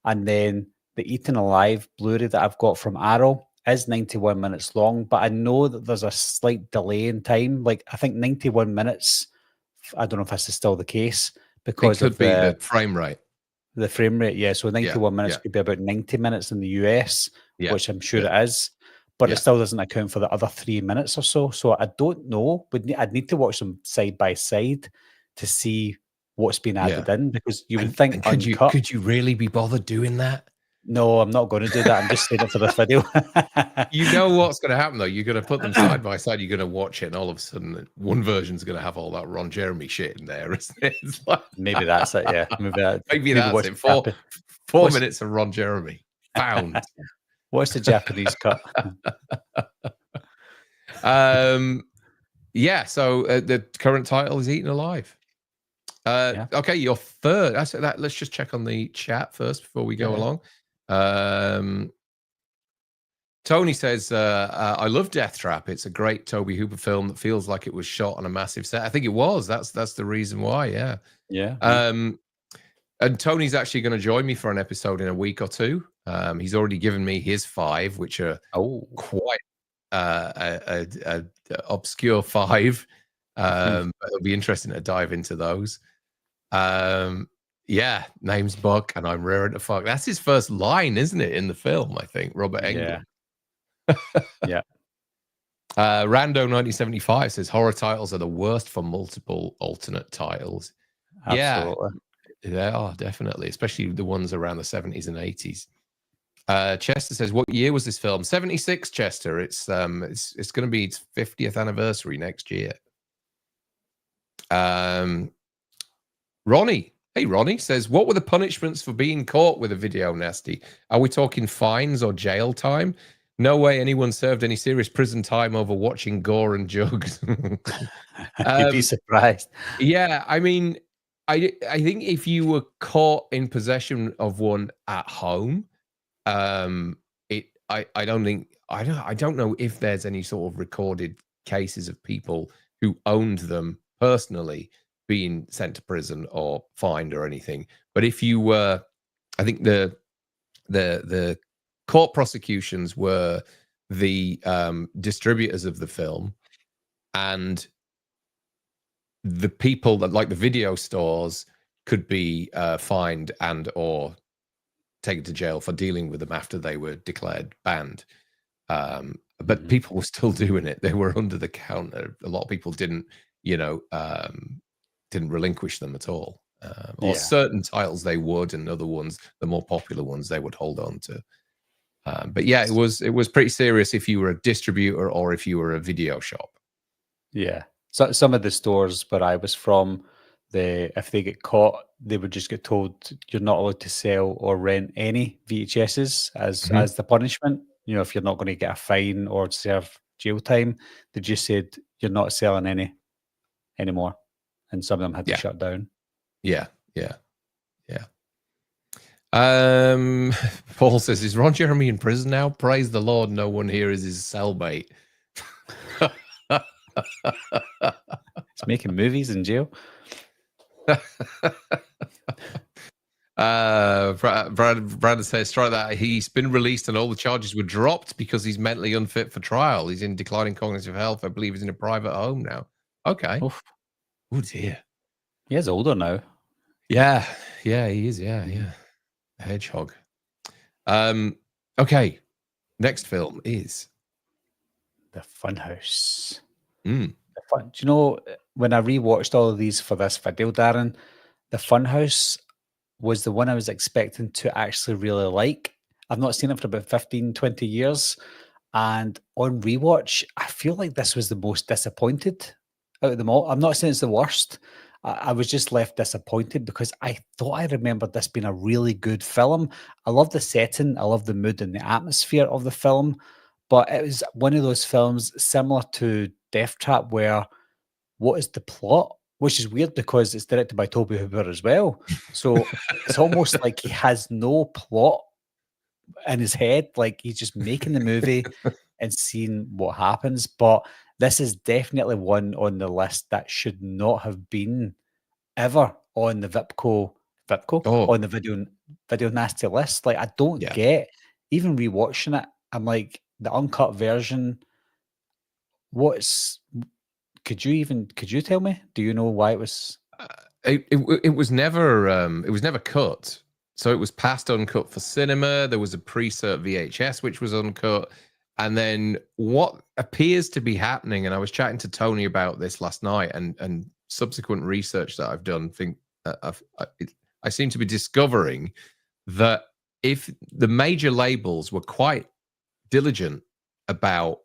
And then the Eaten Alive Blu-ray that I've got from Arrow is 91 minutes long, but I know that there's a slight delay in time. Like, I think 91 minutes, I don't know if this is still the case, because
it could be the frame rate.
The frame rate, yeah. So 91 minutes could be about 90 minutes in the US, which I'm sure it is, but it still doesn't account for the other 3 minutes or so. So I don't know. I'd need to watch them side by side to see what's been added in, because you would think uncut.
Could you really be bothered doing that?
No, I'm not going to do that. I'm just saying it for this video.
You know what's going to happen, though? You're going to put them side by side. You're going to watch it, and all of a sudden, one version's going to have all that Ron Jeremy shit in there, isn't it? It's like,
maybe that's it. Yeah, maybe that's
it. 4 minutes of Ron Jeremy found.
What's the Japanese cut?
Yeah. So the current title is Eaten Alive. Okay, your third. Let's just check on the chat first before we go along. Tony says, I love Death Trap. It's a great Toby Hooper film that feels like it was shot on a massive set. I think it was. That's the reason why. Yeah. And Tony's actually going to join me for an episode in a week or two. He's already given me his 5, which are quite a obscure 5. But it'll be interesting to dive into those. Yeah, name's Buck, and I'm raring to fuck. That's his first line, isn't it, in the film? I think Robert Englund.
Yeah.
Rando 1975 says horror titles are the worst for multiple alternate titles.
Absolutely.
Yeah, they are, definitely, especially the ones around the 70s and 80s. Chester says, what year was this film? 76, Chester. It's going to be its 50th anniversary next year. Ronnie. Hey, Ronnie says, what were the punishments for being caught with a video nasty? Are we talking fines or jail time? No way anyone served any serious prison time over watching gore and jugs.
You'd be surprised.
Yeah, I mean, I think if you were caught in possession of one at home, I don't think I don't know if there's any sort of recorded cases of people who owned them personally being sent to prison or fined or anything. But if you were, I think the court prosecutions were the distributors of the film, and the people that, like the video stores, could be fined and or taken to jail for dealing with them after they were declared banned. But people were still doing it. They were under the counter. A lot of people didn't, didn't relinquish them at all. Or certain titles they would, and other ones, the more popular ones, they would hold on to. But yeah, it was pretty serious if you were a distributor or if you were a video shop.
Yeah. So some of the stores where I was from, if they get caught, they would just get told you're not allowed to sell or rent any VHSs as the punishment. If you're not going to get a fine or serve jail time, they just said you're not selling any anymore, and some of them had to shut down.
Yeah. Paul says, is Ron Jeremy in prison now? Praise the Lord, no one here is his cellmate.
He's making movies in jail.
Brandon says, try that. He's been released and all the charges were dropped because he's mentally unfit for trial. He's in declining cognitive health. I believe he's in a private home now. Okay.
Oof.
Oh dear.
He is older now.
Yeah, he is. Yeah. A hedgehog. Okay. Next film is
The Funhouse.
Mm.
Do you know, when I rewatched all of these for this video, Darren, The Funhouse was the one I was expecting to actually really like. I've not seen it for about 15, 20 years. And on rewatch, I feel like this was the most disappointed out of them all. I'm not saying it's the worst. I was just left disappointed because I thought I remembered this being a really good film. I love the setting, I love the mood and the atmosphere of the film, but it was one of those films similar to Death Trap where what is the plot? Which is weird because it's directed by Toby Hooper as well. So it's almost like he has no plot in his head. Like he's just making the movie and seeing what happens. But this is definitely one on the list that should not have been ever on the on the video nasty list. Like I don't get, even rewatching it, I'm like, the uncut version, could you tell me? Do you know why it was?
It was never cut. So it was passed uncut for cinema. There was a pre-cert VHS which was uncut, and then what appears to be happening. And I was chatting to Tony about this last night, and subsequent research that I've done. I seem to be discovering that if the major labels were quite diligent about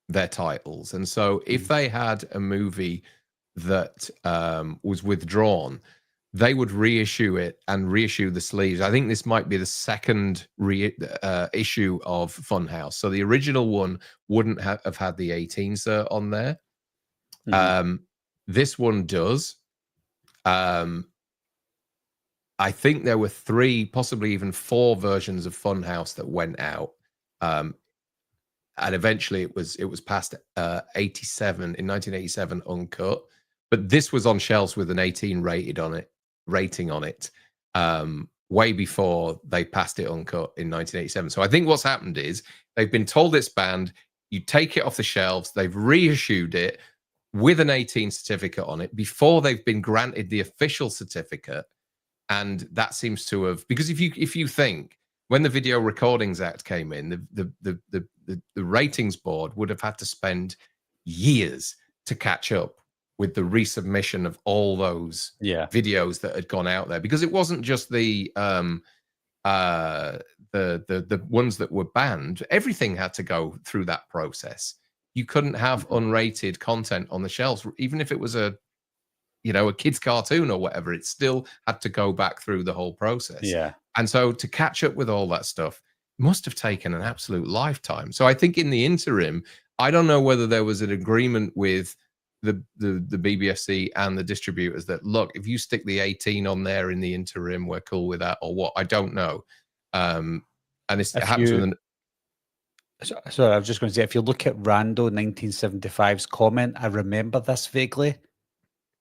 their titles, and so if they had a movie that was withdrawn, they would reissue it and reissue the sleeves. I think this might be the second issue of Funhouse. So the original one wouldn't have had the 18 cert on there. This one does. I think there were 3, possibly even 4 versions of Funhouse that went out. And eventually it was passed 87 in 1987 uncut, but this was on shelves with an 18 rating on it way before they passed it uncut in 1987. So I think what's happened is they've been told it's banned. You take it off the shelves. They've reissued it with an 18 certificate on it before they've been granted the official certificate, and that seems to have, because if you think, when the Video Recordings Act came in, the ratings board would have had to spend years to catch up with the resubmission of all those videos that had gone out there, because it wasn't just the ones that were banned. Everything had to go through that process. You couldn't have unrated content on the shelves, even if it was a a kid's cartoon or whatever. It still had to go back through the whole process.
Yeah.
And so to catch up with all that stuff must have taken an absolute lifetime. So I think in the interim, I don't know whether there was an agreement with the BBFC and the distributors that, look, if you stick the 18 on there in the interim, we're cool with that, or what. I don't know. And it happens with
Sorry, I was just going to say, if you look at Rando 1975's comment, I remember this vaguely.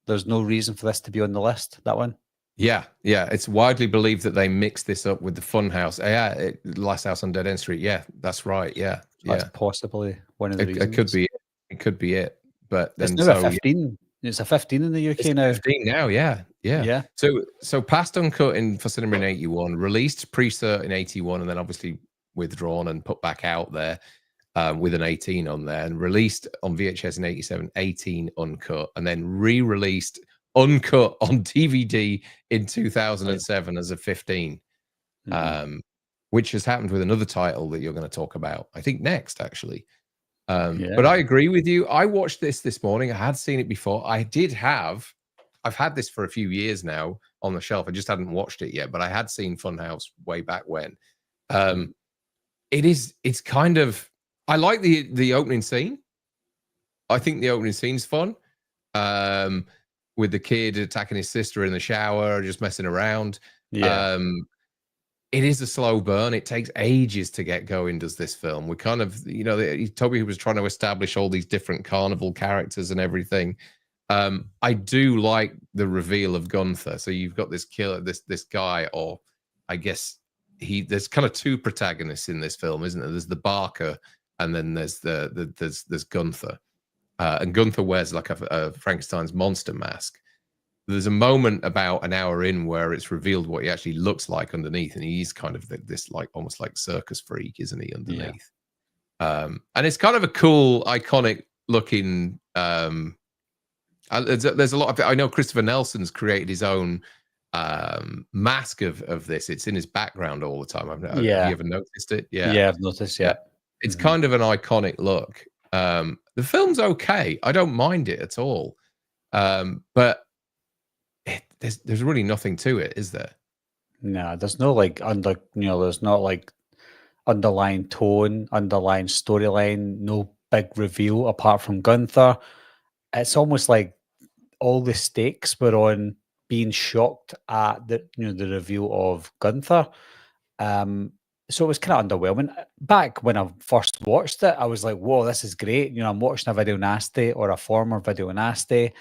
There's no reason for this to be on the list, that one.
Yeah. It's widely believed that they mixed this up with the Funhouse. Yeah, Last House on Dead End Street. Yeah, that's right. Yeah,
That's possibly one of the reasons.
It could be. It could be it. But then
it's now a 15. Yeah. It's a 15 in the UK now.
15 now. Yeah. So passed uncut for cinema in 81, released pre-cert in 81, and then obviously withdrawn and put back out there with an 18 on there, and released on VHS in 87, 18 uncut, and then re-released uncut on DVD in 2007 as a 15, which has happened with another title that you're going to talk about, I think, next, actually. But I agree with you. I watched this morning. I had seen it before. I've had this for a few years now on the shelf. I just hadn't watched it yet, but I had seen Funhouse way back when. It's kind of, I like the opening scene. I think the opening scene's fun. With the kid attacking his sister in the shower, just messing around. Yeah. It is a slow burn. It takes ages to get going, does this film. We kind of, Toby was trying to establish all these different carnival characters and everything. I do like the reveal of Gunther. So you've got this killer, this guy, or I guess there's kind of two protagonists in this film, isn't there? There's the Barker, and then there's there's Gunther. And Gunther wears like a Frankenstein's monster mask. There's a moment about an hour in where it's revealed what he actually looks like underneath, and he's kind of this like almost like circus freak, isn't he, underneath? Yeah. And it's kind of a cool, iconic looking. There's a lot of. I know Christopher Nelson's created his own mask of this. It's in his background all the time. Have you ever noticed it?
Yeah, I've noticed. Yeah,
it's kind of an iconic look. The film's okay. I don't mind it at all. But there's really nothing to it, is there?
No, there's no there's not like underlying tone, underlying storyline, no big reveal apart from Gunther. It's almost like all the stakes were on being shocked at the reveal of Gunther. So it was kind of underwhelming. Back when I first watched it, I was like, whoa, this is great. I'm watching a Video Nasty or a former Video Nasty,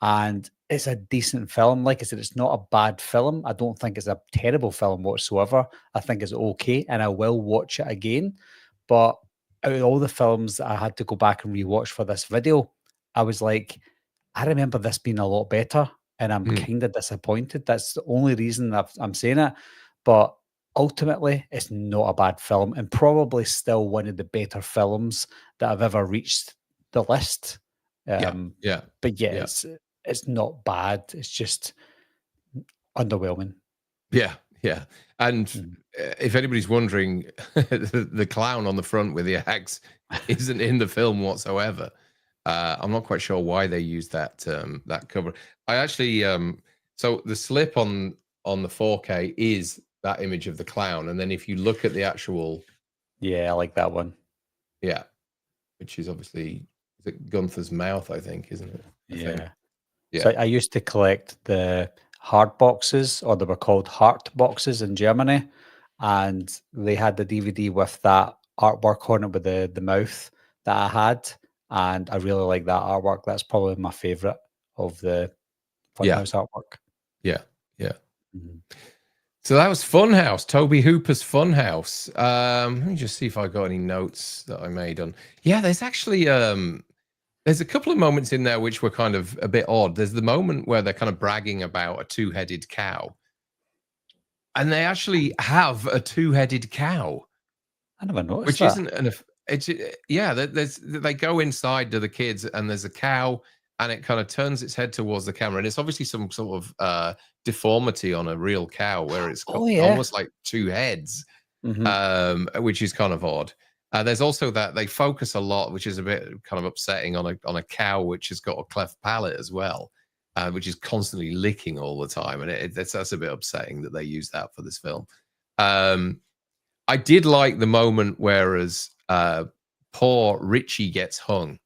and it's a decent film. Like I said, it's not a bad film. I don't think it's a terrible film whatsoever. I think it's okay, and I will watch it again. But out of all the films I had to go back and rewatch for this video, I was like, I remember this being a lot better, and I'm kind of disappointed. That's the only reason I'm saying it. But ultimately, it's not a bad film, and probably still one of the better films that have ever reached the list. But it's not bad. It's just underwhelming.
Yeah. And if anybody's wondering, the clown on the front with the axe isn't in the film whatsoever. I'm not quite sure why they used that cover. I actually so the slip on the 4K is that image of the clown, and then if you look at the actual,
I like that one.
Yeah, which is obviously Gunther's mouth, I think, isn't it?
Yeah. So I used to collect the hard boxes, or they were called Heart boxes in Germany, and they had the DVD with that artwork on it with the mouth that I had, and I really like that artwork. That's probably my favorite of the Funhouse artwork.
Yeah. So that was Funhouse, Toby Hooper's Funhouse. Let me just see if I got any notes that I made on. Yeah, there's actually there's a couple of moments in there which were kind of a bit odd. There's the moment where they're kind of bragging about a two-headed cow, and they actually have a two-headed cow.
I never noticed
which
that.
Isn't an. They go inside to the kids, and there's a cow, and it kind of turns its head towards the camera, and it's obviously some sort of deformity on a real cow where it's got almost like two heads, which is kind of odd. There's also that they focus a lot, which is a bit kind of upsetting, on a cow which has got a cleft palate as well. which is constantly licking all the time, and that's a bit upsetting that they use that for this film. I did like the moment whereas poor Richie gets hung,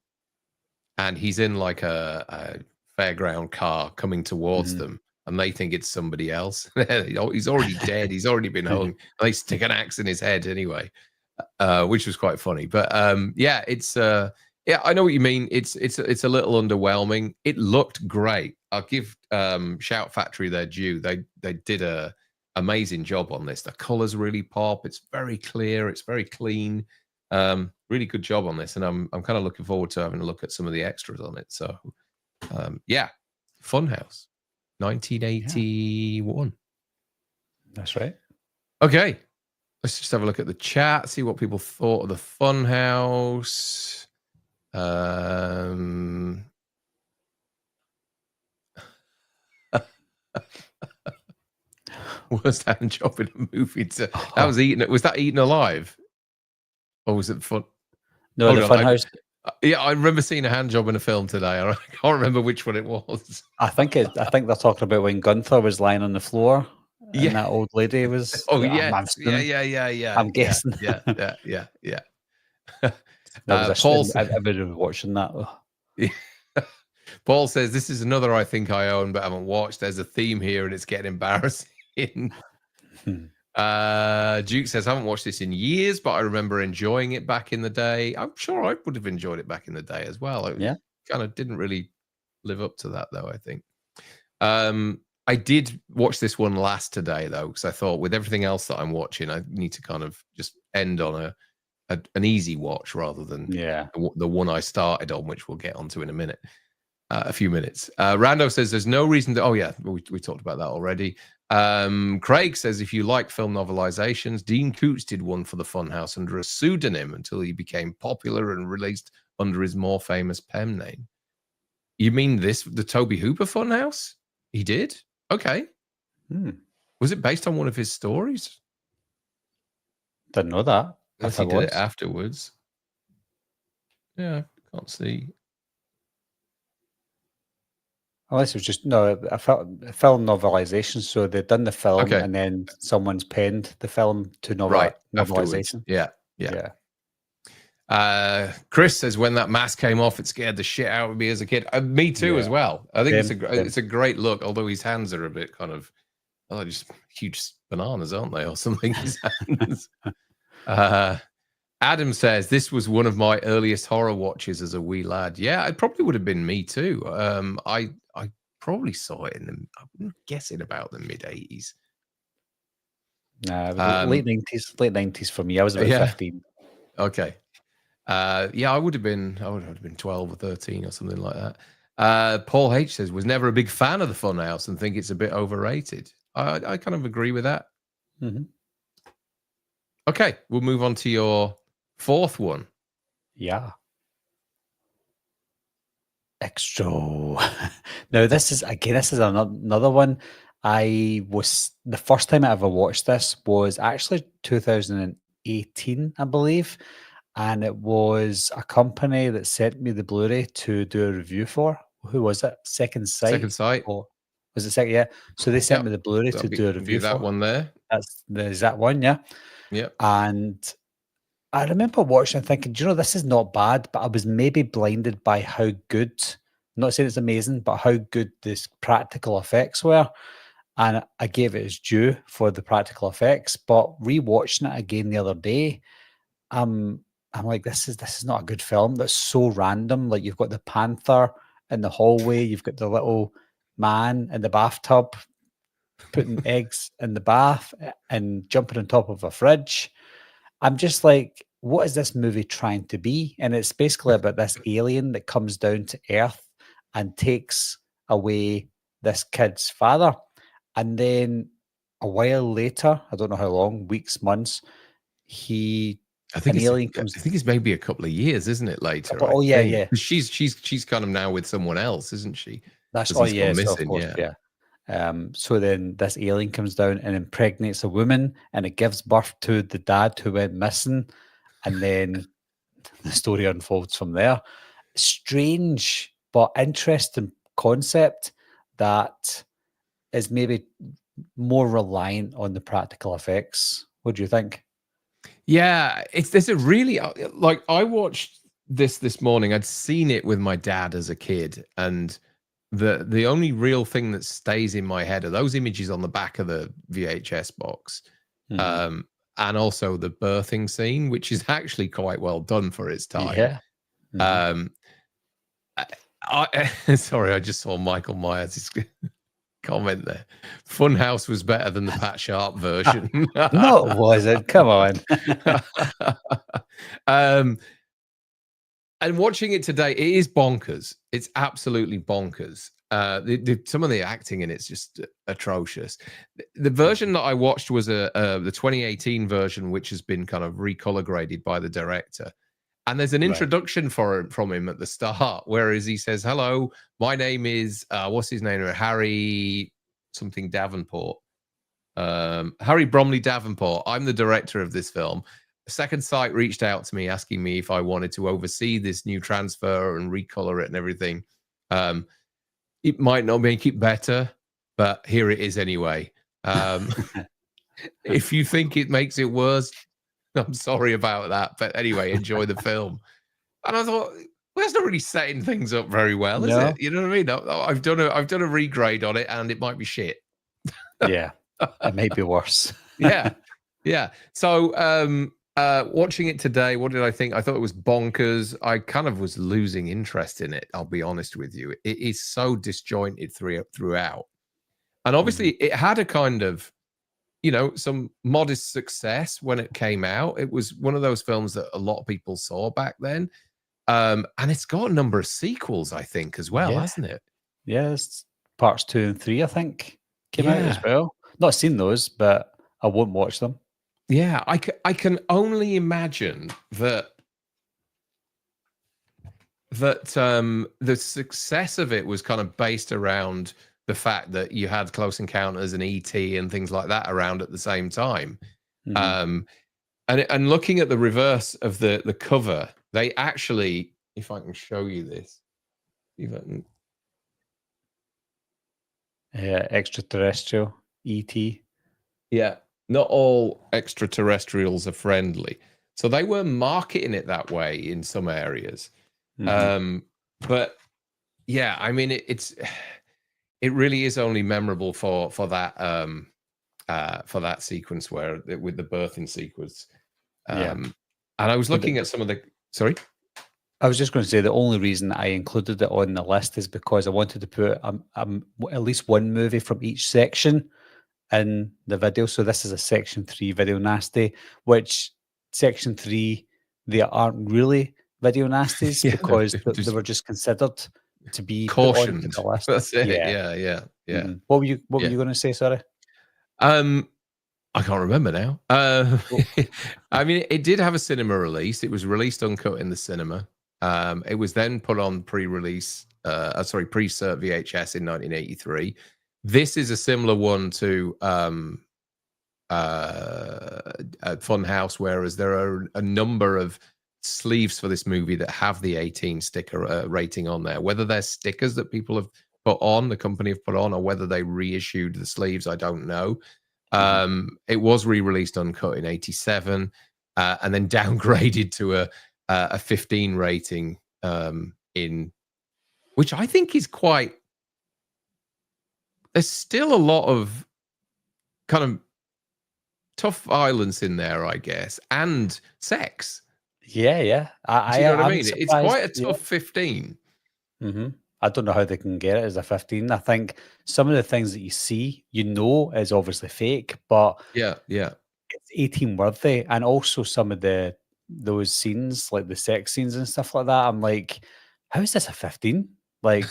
and he's in like a fairground car coming towards them, and they think it's somebody else. He's already dead. He's already been hung. They stick an axe in his head anyway, which was quite funny. But yeah, it's yeah, I know what you mean. It's a little underwhelming. It looked great. I'll give Shout Factory their due. They did a amazing job on this. The colors really pop. It's very clear. It's very clean. Really good job on this, and I'm kind of looking forward to having a look at some of the extras on it. So yeah, Funhouse, 1981. Yeah.
That's right.
Okay, let's just have a look at the chat, see what people thought of the Funhouse. Worst hand job in a movie. That was Eaten. Was that Eaten Alive, or was it Fun?
No, the Funhouse.
Yeah, I remember seeing a hand job in a film today. I can't remember which one it was.
I think they're talking about when Gunther was lying on the floor. Yeah, and that old lady was.
Oh yeah, yeah.
I'm guessing.
Yeah.
Paul, I've been watching that.
Yeah. Paul says this is another I think I own but haven't watched. There's a theme here and it's getting embarrassing. Duke says I haven't watched this in years, but I remember enjoying it back in the day. I'm sure I would have enjoyed it back in the day as well. Yeah, kind of didn't really live up to that though, I think. I did watch this one last today though, because I thought with everything else that I'm watching, I need to kind of just end on an easy watch rather than the one I started on, which we'll get onto in a minute. A few minutes. Rando says there's no reason to. Oh yeah, we talked about that already. Craig says if you like film novelizations, Dean Koontz did one for the Funhouse under a pseudonym until he became popular and released under his more famous pen name. You mean the Toby Hooper Funhouse? He did? Okay. Was it based on one of his stories?
Didn't know that.
Unless he did it afterwards. Yeah, can't see.
Unless it was just a film novelization. So they'd done the film and then someone's penned the film to novelization.
Yeah. Chris says when that mask came off, it scared the shit out of me as a kid. Me too, as well. I think it's a great look, although his hands are a bit kind of just huge bananas, aren't they, or something? His hands. Adam says this was one of my earliest horror watches as a wee lad. Yeah, it probably would have been me too. I probably saw it I'm guessing about the mid-80s.
Nah, late 90s for me. I was about 15.
Okay. Yeah, I would have been 12 or 13 or something like that. Paul H says was never a big fan of the Funhouse and think it's a bit overrated. I kind of agree with that. Okay, we'll move on to your fourth one.
Yeah. Extra. Now this is another one. The first time I ever watched this was actually 2018, I believe. And it was a company that sent me the Blu-ray to do a review for. Who was it? Second Sight.
Second Sight.
Or was it Second? Yeah. So they sent me the Blu-ray to do a review for.
That one there.
That's the exact one, yeah.
Yeah.
And I remember watching and thinking, this is not bad, but I was maybe blinded by how good, I'm not saying it's amazing, but how good this practical effects were. And I gave it its due for the practical effects. But rewatching it again the other day, I'm like, this is not a good film. That's so random. Like you've got the panther in the hallway, you've got the little man in the bathtub putting eggs in the bath and jumping on top of a fridge. I'm just like, what is this movie trying to be? And it's basically about this alien that comes down to Earth and takes away this kid's father. And then a while later, I don't know how long, weeks, months,
I think it's maybe a couple of years, isn't it? Later.
Oh yeah.
She's kind of now with someone else, isn't she?
That's missing. So of course, yeah. So then this alien comes down and impregnates a woman, and it gives birth to the dad who went missing, and then the story unfolds from there. Strange but interesting concept. that is maybe more reliant on the practical effects. What do you think?
Yeah, there's a really like I watched this morning. I'd seen it with my dad as a kid, and the only real thing that stays in my head are those images on the back of the VHS box,
Mhm.
and also the birthing scene, which is actually quite well done for its time.
Yeah. Mhm.
Um, sorry, I just saw Michael Myers' comment there. Funhouse was better than the Pat Sharp version.
No, it wasn't. Come on.
um, and watching it today, it is bonkers. It's absolutely bonkers. Some of the acting in it's just atrocious. The version that I watched was the 2018 version, which has been kind of recolor graded by the director. And there's an
Right.
introduction from him at the start, whereas he says, "Hello, my name is what's his name? Harry something Davenport, Harry Bromley Davenport. I'm the director of this film. Second Sight reached out to me asking me if I wanted to oversee this new transfer and recolor it and everything. Um, it might not make it better, but here it is anyway. If you think it makes it worse, I'm sorry about that. But anyway, enjoy the film." And I thought, well, that's not really setting things up very well, is it?
No?
You know what I mean? I've done a regrade on it, and it might be shit.
Yeah. It may be worse.
Yeah, yeah. So, watching it today, what did I think? I thought it was bonkers. I kind of was losing interest in it. I'll be honest with you. It is so disjointed throughout, and obviously,
Mhm.
it had a kind of, some modest success when it came out. It was one of those films that a lot of people saw back then. And it's got a number of sequels, I think, as well,
Yeah.
hasn't it?
Yes. Parts 2 and 3, I think, came out as
Yeah.
well. Not seen those, but I won't watch them.
Yeah, I can only imagine that the success of it was kind of based around the fact that you had Close Encounters and ET and things like that around at the same time.
Mhm.
Um, and looking at the reverse of the cover, they actually, if I can show you this, if I can,
Extraterrestrial, ET.
yeah, not all extraterrestrials are friendly. So they were marketing it that way in some areas.
Mhm.
Um, but yeah, I mean, it really is only memorable for that sequence where with the birthing sequence.
Yeah.
And I was
Well,
looking at some of the sorry.
I was just going to say the only reason I included it on the list is because I wanted to put at least one movie from each section in the video. So this is a section 3 video nasty, which section 3 they aren't really video nasties
Yeah,
because
they're
they
just
were just considered to be put onto
cautioned.
the list.
That's it.
Yeah.
Yeah, yeah, yeah,
Mhm. What were
yeah.
you going to say? Sorry.
Um, I can't remember now.
Oh,
I mean, it did have a cinema release. It was released uncut in the cinema. It was then put on pre-release, pre-cert VHS in 1983. This is a similar one to Funhouse, whereas there are a number of sleeves for this movie that have the 18 sticker rating on there. Whether they're stickers that people have put on, the company have put on, or whether they reissued the sleeves, I don't know.
mhm.
It was re-released uncut in '87, and then downgraded to a 15 rating in which I think is quite. There's still a lot of kind of tough violence in there, I guess, and sex.
Yeah, yeah.
Do you know what I
I'm
mean? It's
surprised.
quite a
Yeah.
tough 15.
Mhm. I don't know how they can get it as a 15. I think some of the things that you see, is obviously fake, but
Yeah, yeah.
it's 18 worthy. And also some of those scenes, like the sex scenes and stuff like that, I'm like, how is this a 15? Like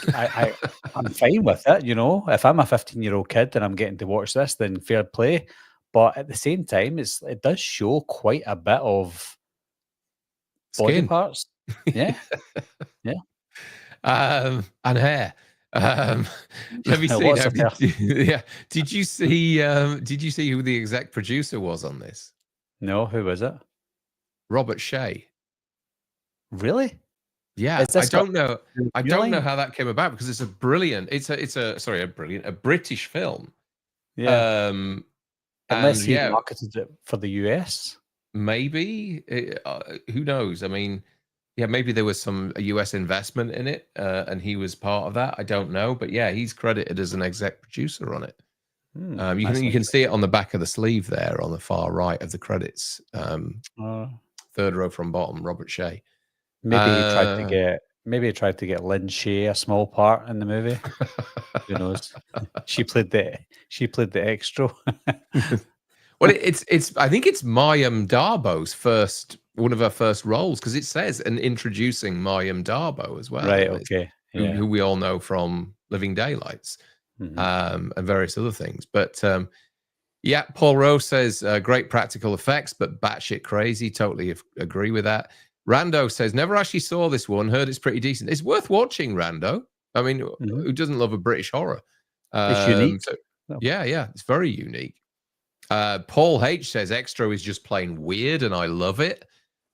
I'm fine with it, If I'm a 15-year-old kid and I'm getting to watch this, then fair play. But at the same time, it does show quite a bit of body
Skin.
parts. Yeah, yeah.
And hair. Um, let me see
Lots
now.
of hair.
Yeah. Did you see who the exec producer was on this?
No, who was it?
Robert Shea.
Really?
Yeah,
Is this got
I
new
don't know
line?
how that came about because it's a brilliant. A British film.
Yeah.
Um, and
Unless he
yeah,
marketed it for the US.
maybe who knows? I mean, yeah, maybe there was some US investment in it, and he was part of that. I don't know, but yeah, he's credited as an exec producer on it.
That's
You can see it
interesting.
on the back of the sleeve there on the far right of the credits.
Uh,
Third row from bottom, Robert Shea.
maybe he tried to
Uh,
get Lynn Shay a small part in the movie. Who knows? She played the extra.
well, it's I think it's Mayim Darbo's one of her first roles because it says and introducing Mayim Darbo as well
Right,
on this,
okay. Yeah.
who we all know from Living Daylights,
Mhm.
and various other things. But yeah, Paul Rose says great practical effects, but batshit crazy. Totally agree with that. Rando says never actually saw this one. Heard it's pretty decent. It's worth watching, Rando. I mean,
Mhm.
who doesn't love a British horror?
It's unique.
So
Oh,
yeah, it's very unique. Paul H says Extra is just plain weird, and I love it.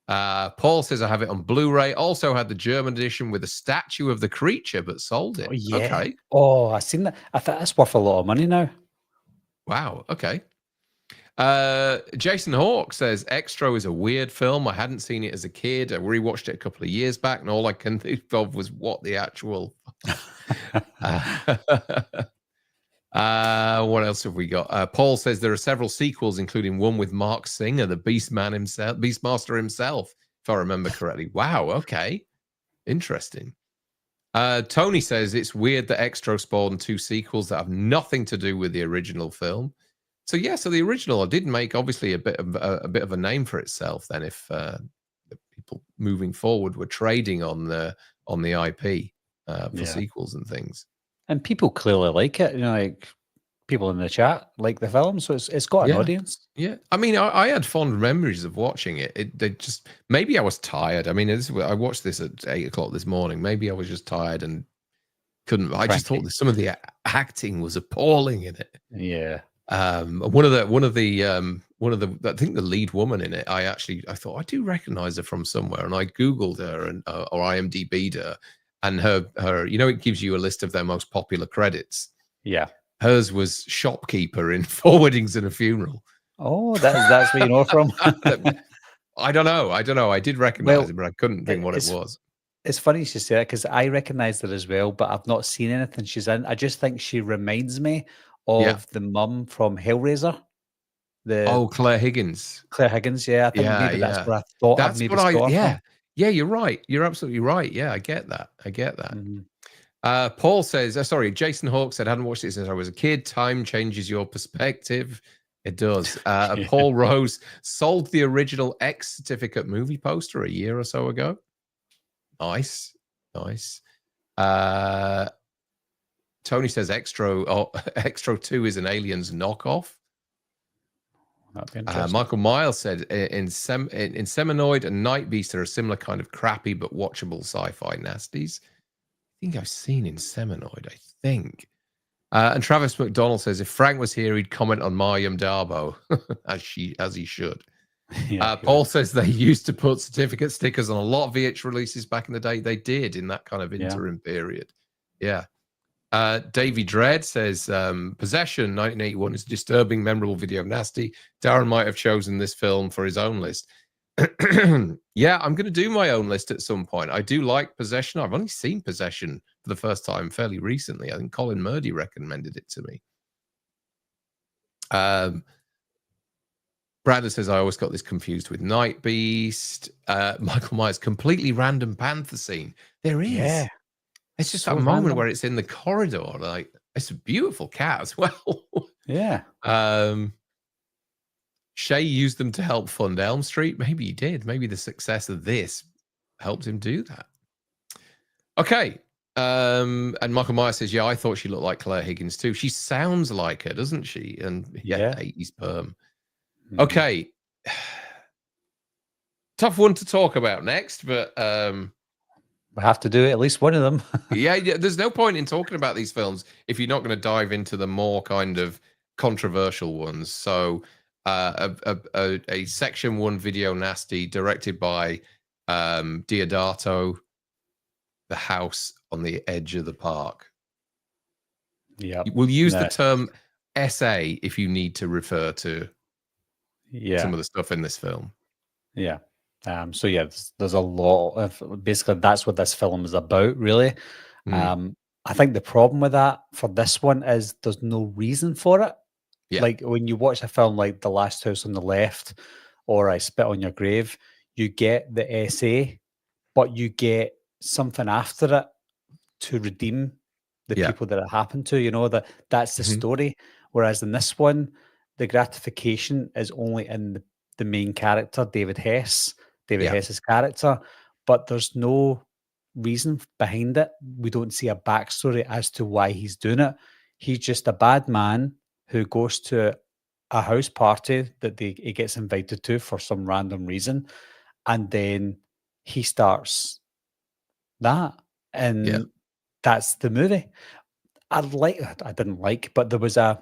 Paul says I have it on Blu-ray. Also had the German edition with a statue of the creature, but sold
oh,
it.
yeah.
Okay,
Oh, I seen that. I thought that's worth a lot of money now.
wow. Okay. Jason Hawke says Extra is a weird film. I hadn't seen it as a kid. I rewatched it a couple of years back, and all I can think of was what the actual. What else have we got? Paul says there are several sequels, including one with Mark Singer, the Beastmaster himself, if I remember correctly. Wow, okay. Interesting. Tony says it's weird that Extra spawned two sequels that have nothing to do with the original film. So yeah, so the original did make obviously a bit of a name for itself. Then, if the people moving forward were trading on the IP for
Yeah.
sequels and things.
And people clearly like it. You know, like people in the chat like the film, so it's got an
Yeah,
audience.
yeah. I mean, I had fond memories of watching it. They just maybe I was tired. I mean, I watched this at 8 o'clock this morning. Maybe I was just tired and couldn't. I just thought
Cranky.
that some of the acting was appalling in it.
Yeah.
One of the I think the lead woman in it. I thought I do recognize her from somewhere, and I googled her and or IMDb'd her, and her it gives you a list of their most popular credits.
Yeah.
Hers was shopkeeper in Four Weddings and a Funeral.
Oh, that's where you know from.
I don't know. I did recognize
Well,
it, but I couldn't think what it
it's
was.
funny you should say that because I recognized her as well, but I've not seen anything she's in. I just think she reminds me
Yeah.
of the mum from Hellraiser, the
Oh, Claire Higgins.
Claire Higgins. Yeah, I think
Yeah,
maybe that's
yeah.
where I thought I'd
That's
maybe
what
saw her
yeah.
from.
Yeah, you're right. You're absolutely right. Yeah, I get that.
Mhm.
Paul says, sorry, Jason Hawke said, I hadn't watched it since I was a kid. Time changes your perspective. It does.
Yeah.
Paul Rose sold the original X Certificate movie poster a year or so ago. Nice. Tony says Extra 2 is an Aliens knockoff.
That'd be interesting.
Michael Miles said in Seminoid and Night Beast are a similar kind of crappy but watchable sci-fi nasties. I think I've seen in Seminoid, I think. And Travis McDonald says if Frank was here, he'd comment on Mayim Darbo, as he should.
Yeah,
Paul says they used to put certificate stickers on a lot of VH releases back in the day. They did in that kind of interim period. Yeah. Davey Dredd says Possession 1981 is a disturbing, memorable video of Nasty. Darren might have chosen this film for his own list. Yeah, I'm going to do my own list at some point. I do like Possession. I've only seen Possession for the first time fairly recently. I think Colin Murdy recommended it to me. Brandon says, I always got this confused with Night Beast. Michael Myers, completely random panther scene. There is.
Yeah.
It's just
So
that moment
random.
where it's in the corridor. Like, it's a beautiful cat as well.
Yeah.
Shay used them to help fund Elm Street. Maybe he did. Maybe the success of this helped him do that. Okay. And Michael Myers says, yeah, I thought she looked like Claire Higgins too. She sounds like her, doesn't she? And yeah. 80s perm.
Mhm.
Okay. Tough one to talk about next, but
we have to do at least one of them.
yeah, there's no point in talking about these films if you're not going to dive into the more kind of controversial ones. So a Section 1 video nasty directed by Diodato, the house on the edge of the park.
Yeah.
We'll use the term SA if you need to refer to some of the stuff in this film.
Yeah. So yeah, there's a lot of basically that's what this film is about, really. I think the problem with that for this one is there's no reason for it.
Yeah.
Like when you watch a film like The Last House on the Left or I Spit on Your Grave, you get the essay, but you get something after it to redeem the people that it happened to. You know, that's the story. Whereas in this one, the gratification is only in the main character, David Hess's character, but there's no reason behind it. We don't see a backstory as to why he's doing it. He's just a bad man who goes to a house party that he gets invited to for some random reason, and then he starts that, and that's the movie. I didn't like, but there's a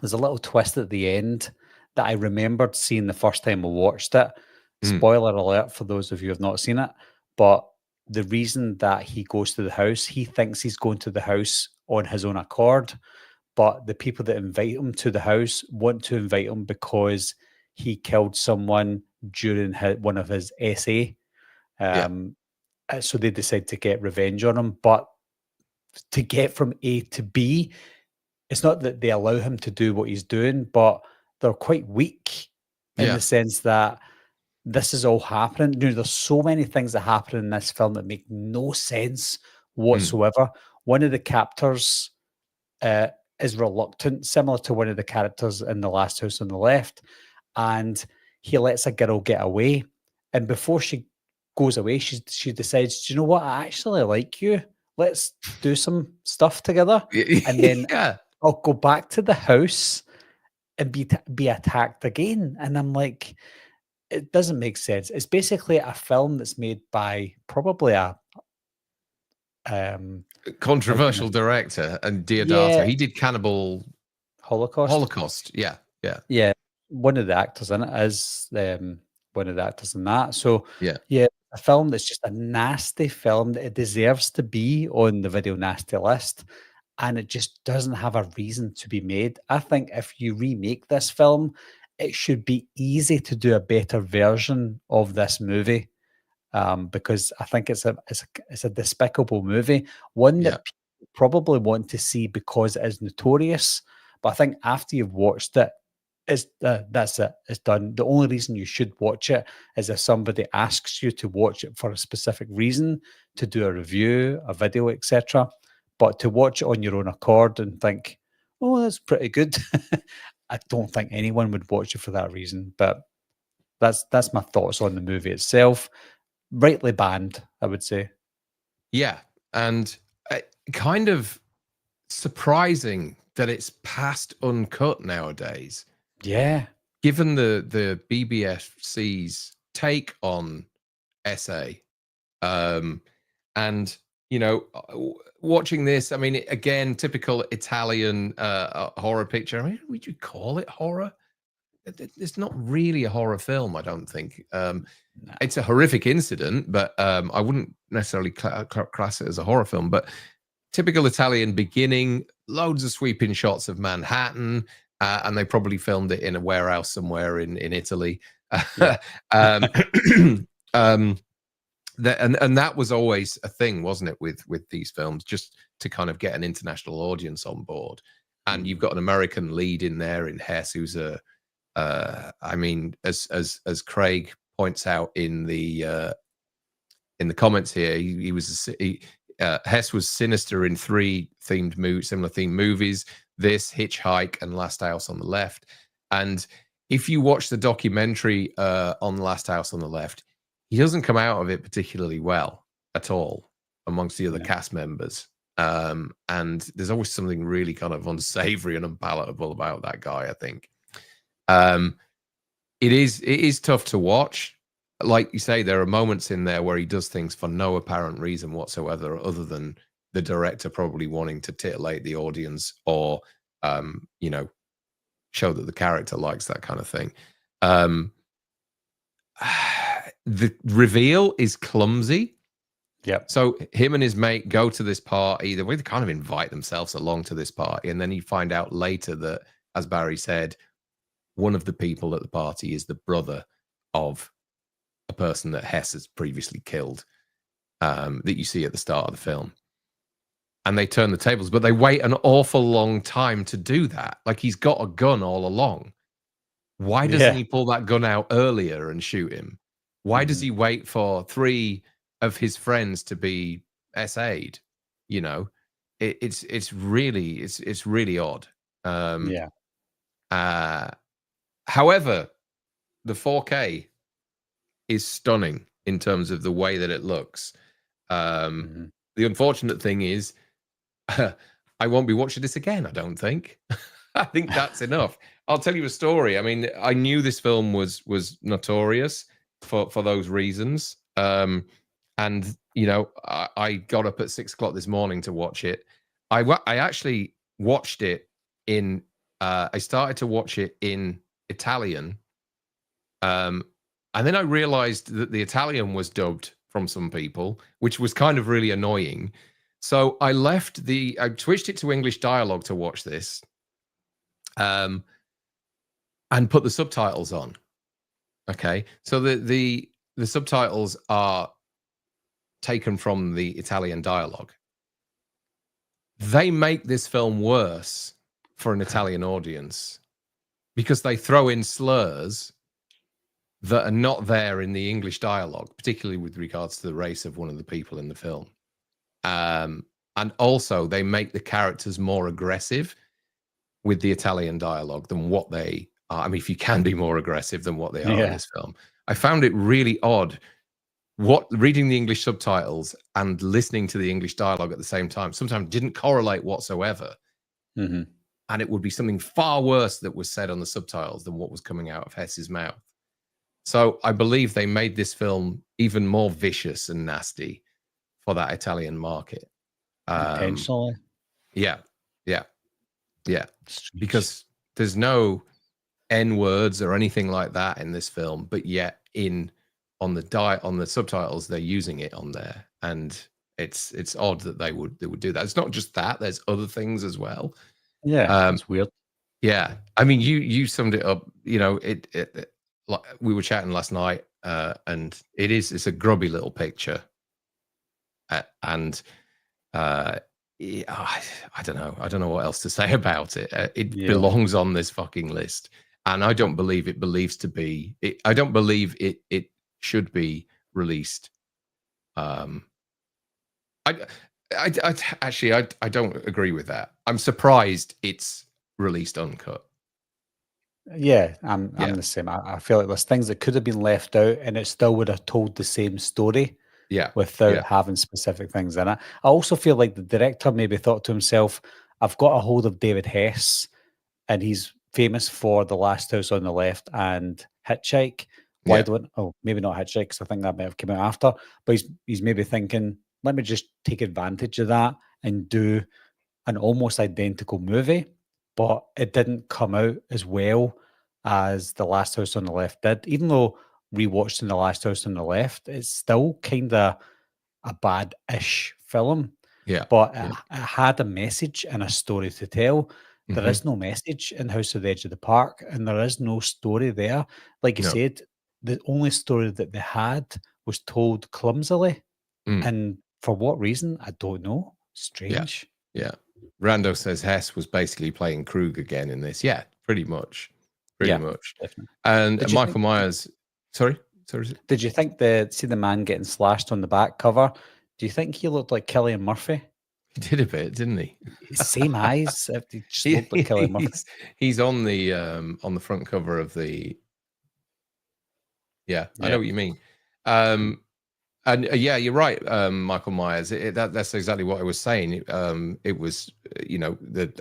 little twist at the end that I remembered seeing the first time I watched it. Spoiler alert for those of you who have not seen it, but the reason that he goes to the house, he thinks he's going to the house on his own accord, but the people that invite him to the house want to invite him because he killed someone during one of his essay. So they decide to get revenge on him, but to get from A to B, it's not that they allow him to do what he's doing, but they're quite weak in the sense that this is all happening. You know, there's so many things that happen in this film that make no sense whatsoever. One of the captors is reluctant, similar to one of the characters in The Last House on the Left, and he lets a girl get away. And before she goes away, she decides, do you know what? I actually like you. Let's do some stuff together. And then I'll go back to the house and be attacked again. And I'm like, it doesn't make sense. It's basically a film that's made by probably a
controversial director and Deodato. He did Cannibal Holocaust. Yeah.
One of the actors in it is one of the actors in that. So
yeah,
a film that's just a nasty film that it deserves to be on the video nasty list, and it just doesn't have a reason to be made. I think if you remake this film, it should be easy to do a better version of this movie, because I think it's a despicable movie, one that people probably want to see because it is notorious. But I think after you've watched it, that's it. It's done. The only reason you should watch it is if somebody asks you to watch it for a specific reason, to do a review, a video, etc. But to watch it on your own accord and think, "Oh, that's pretty good," I don't think anyone would watch it for that reason. But that's my thoughts on the movie itself. Rightly banned, I would say.
Yeah, and kind of surprising that it's past uncut nowadays.
Yeah.
Given the BBFC's take on SA, and you know, watching this, I mean, again, typical Italian horror picture. I mean, would you call it horror? It's not really a horror film, I don't think. It's a horrific incident, but I wouldn't necessarily class it as a horror film. But typical Italian beginning, loads of sweeping shots of Manhattan, and they probably filmed it in a warehouse somewhere in Italy. Yeah. And that was always a thing, wasn't it, with these films, just to kind of get an international audience on board. And you've got an American lead in there in Hess, who's I mean, as Craig points out in the comments here, Hess was sinister in 3 similar themed movies: this, Hitchhike, and Last House on the Left. And if you watch the documentary on Last House on the Left, he doesn't come out of it particularly well at all amongst the other cast members. And there's always something really kind of unsavory and unpalatable about that guy, I think. It is tough to watch. Like you say, there are moments in there where he does things for no apparent reason whatsoever, other than the director probably wanting to titillate the audience or, you know, show that the character likes that kind of thing. The reveal is clumsy.
Yep.
So him and his mate go to this party. They kind of invite themselves along to this party, and then you find out later that, as Barry said, one of the people at the party is the brother of a person that Hess has previously killed, that you see at the start of the film. And they turn the tables, but they wait an awful long time to do that. Like, he's got a gun all along. Why doesn't he pull that gun out earlier and shoot him? Why does he wait for 3 of his friends to be SA'd? You know, it's really odd. However, the 4K is stunning in terms of the way that it looks. The unfortunate thing is, I won't be watching this again, I don't think. I think that's enough. I'll tell you a story. I mean, I knew this film was notorious for those reasons. And, you know, I got up at 6 o'clock this morning to watch it. I actually watched it in, I started to watch it in Italian. And then I realized that the Italian was dubbed from some people, which was kind of really annoying. So I switched it to English dialogue to watch this, and put the subtitles on. Okay, so the subtitles are taken from the Italian dialogue. They make this film worse for an Italian audience because they throw in slurs that are not there in the English dialogue, particularly with regards to the race of one of the people in the film. And also they make the characters more aggressive with the Italian dialogue than what they are. I mean, if you can be more aggressive than what they are in this film. I found it really odd reading the English subtitles and listening to the English dialogue at the same time. Sometimes didn't correlate whatsoever. And it would be something far worse that was said on the subtitles than what was coming out of Hess's mouth. So I believe they made this film even more vicious and nasty for that Italian market.
Intentionally.
Yeah. Because there's no N words or anything like that in this film, but yet on the subtitles they're using it on there, and it's odd that they would do that. It's not just that; there's other things as well.
Yeah, it's weird.
Yeah, I mean, you summed it up. You know, like we were chatting last night, and it's a grubby little picture, and I don't know what else to say about it. It belongs on this fucking list, and I don't believe it believes to be. I don't believe it should be released. I don't agree with that. I'm surprised it's released uncut.
Yeah, I'm the same. I feel like there's things that could have been left out, and it still would have told the same story. Without having specific things in it. I also feel like the director maybe thought to himself, I've got a hold of David Hess, and he's famous for The Last House on the Left and Hitchhike. Maybe not Hitchhike, because I think that might have come out after, but he's maybe thinking, let me just take advantage of that and do an almost identical movie. But it didn't come out as well as The Last House on the Left did, even though rewatching The Last House on the Left, it's still kind of a bad-ish film. But it had a message and a story to tell. There is no message in House of the Edge of the Park, and there is no story there. Like you said, the only story that they had was told clumsily. And for what reason, I don't know. Strange.
Yeah. Rando says Hess was basically playing Krug again in this. Yeah, pretty much. Pretty much.
Definitely.
And Michael Myers... Sorry.
Did you think the man getting slashed on the back cover? Do you think he looked like Cillian Murphy?
He did a bit, didn't he?
Same eyes. He just looked like Cillian Murphy.
He's on the front cover of the. Yeah, I know what you mean. And you're right, Michael Myers. That's exactly what I was saying. It was,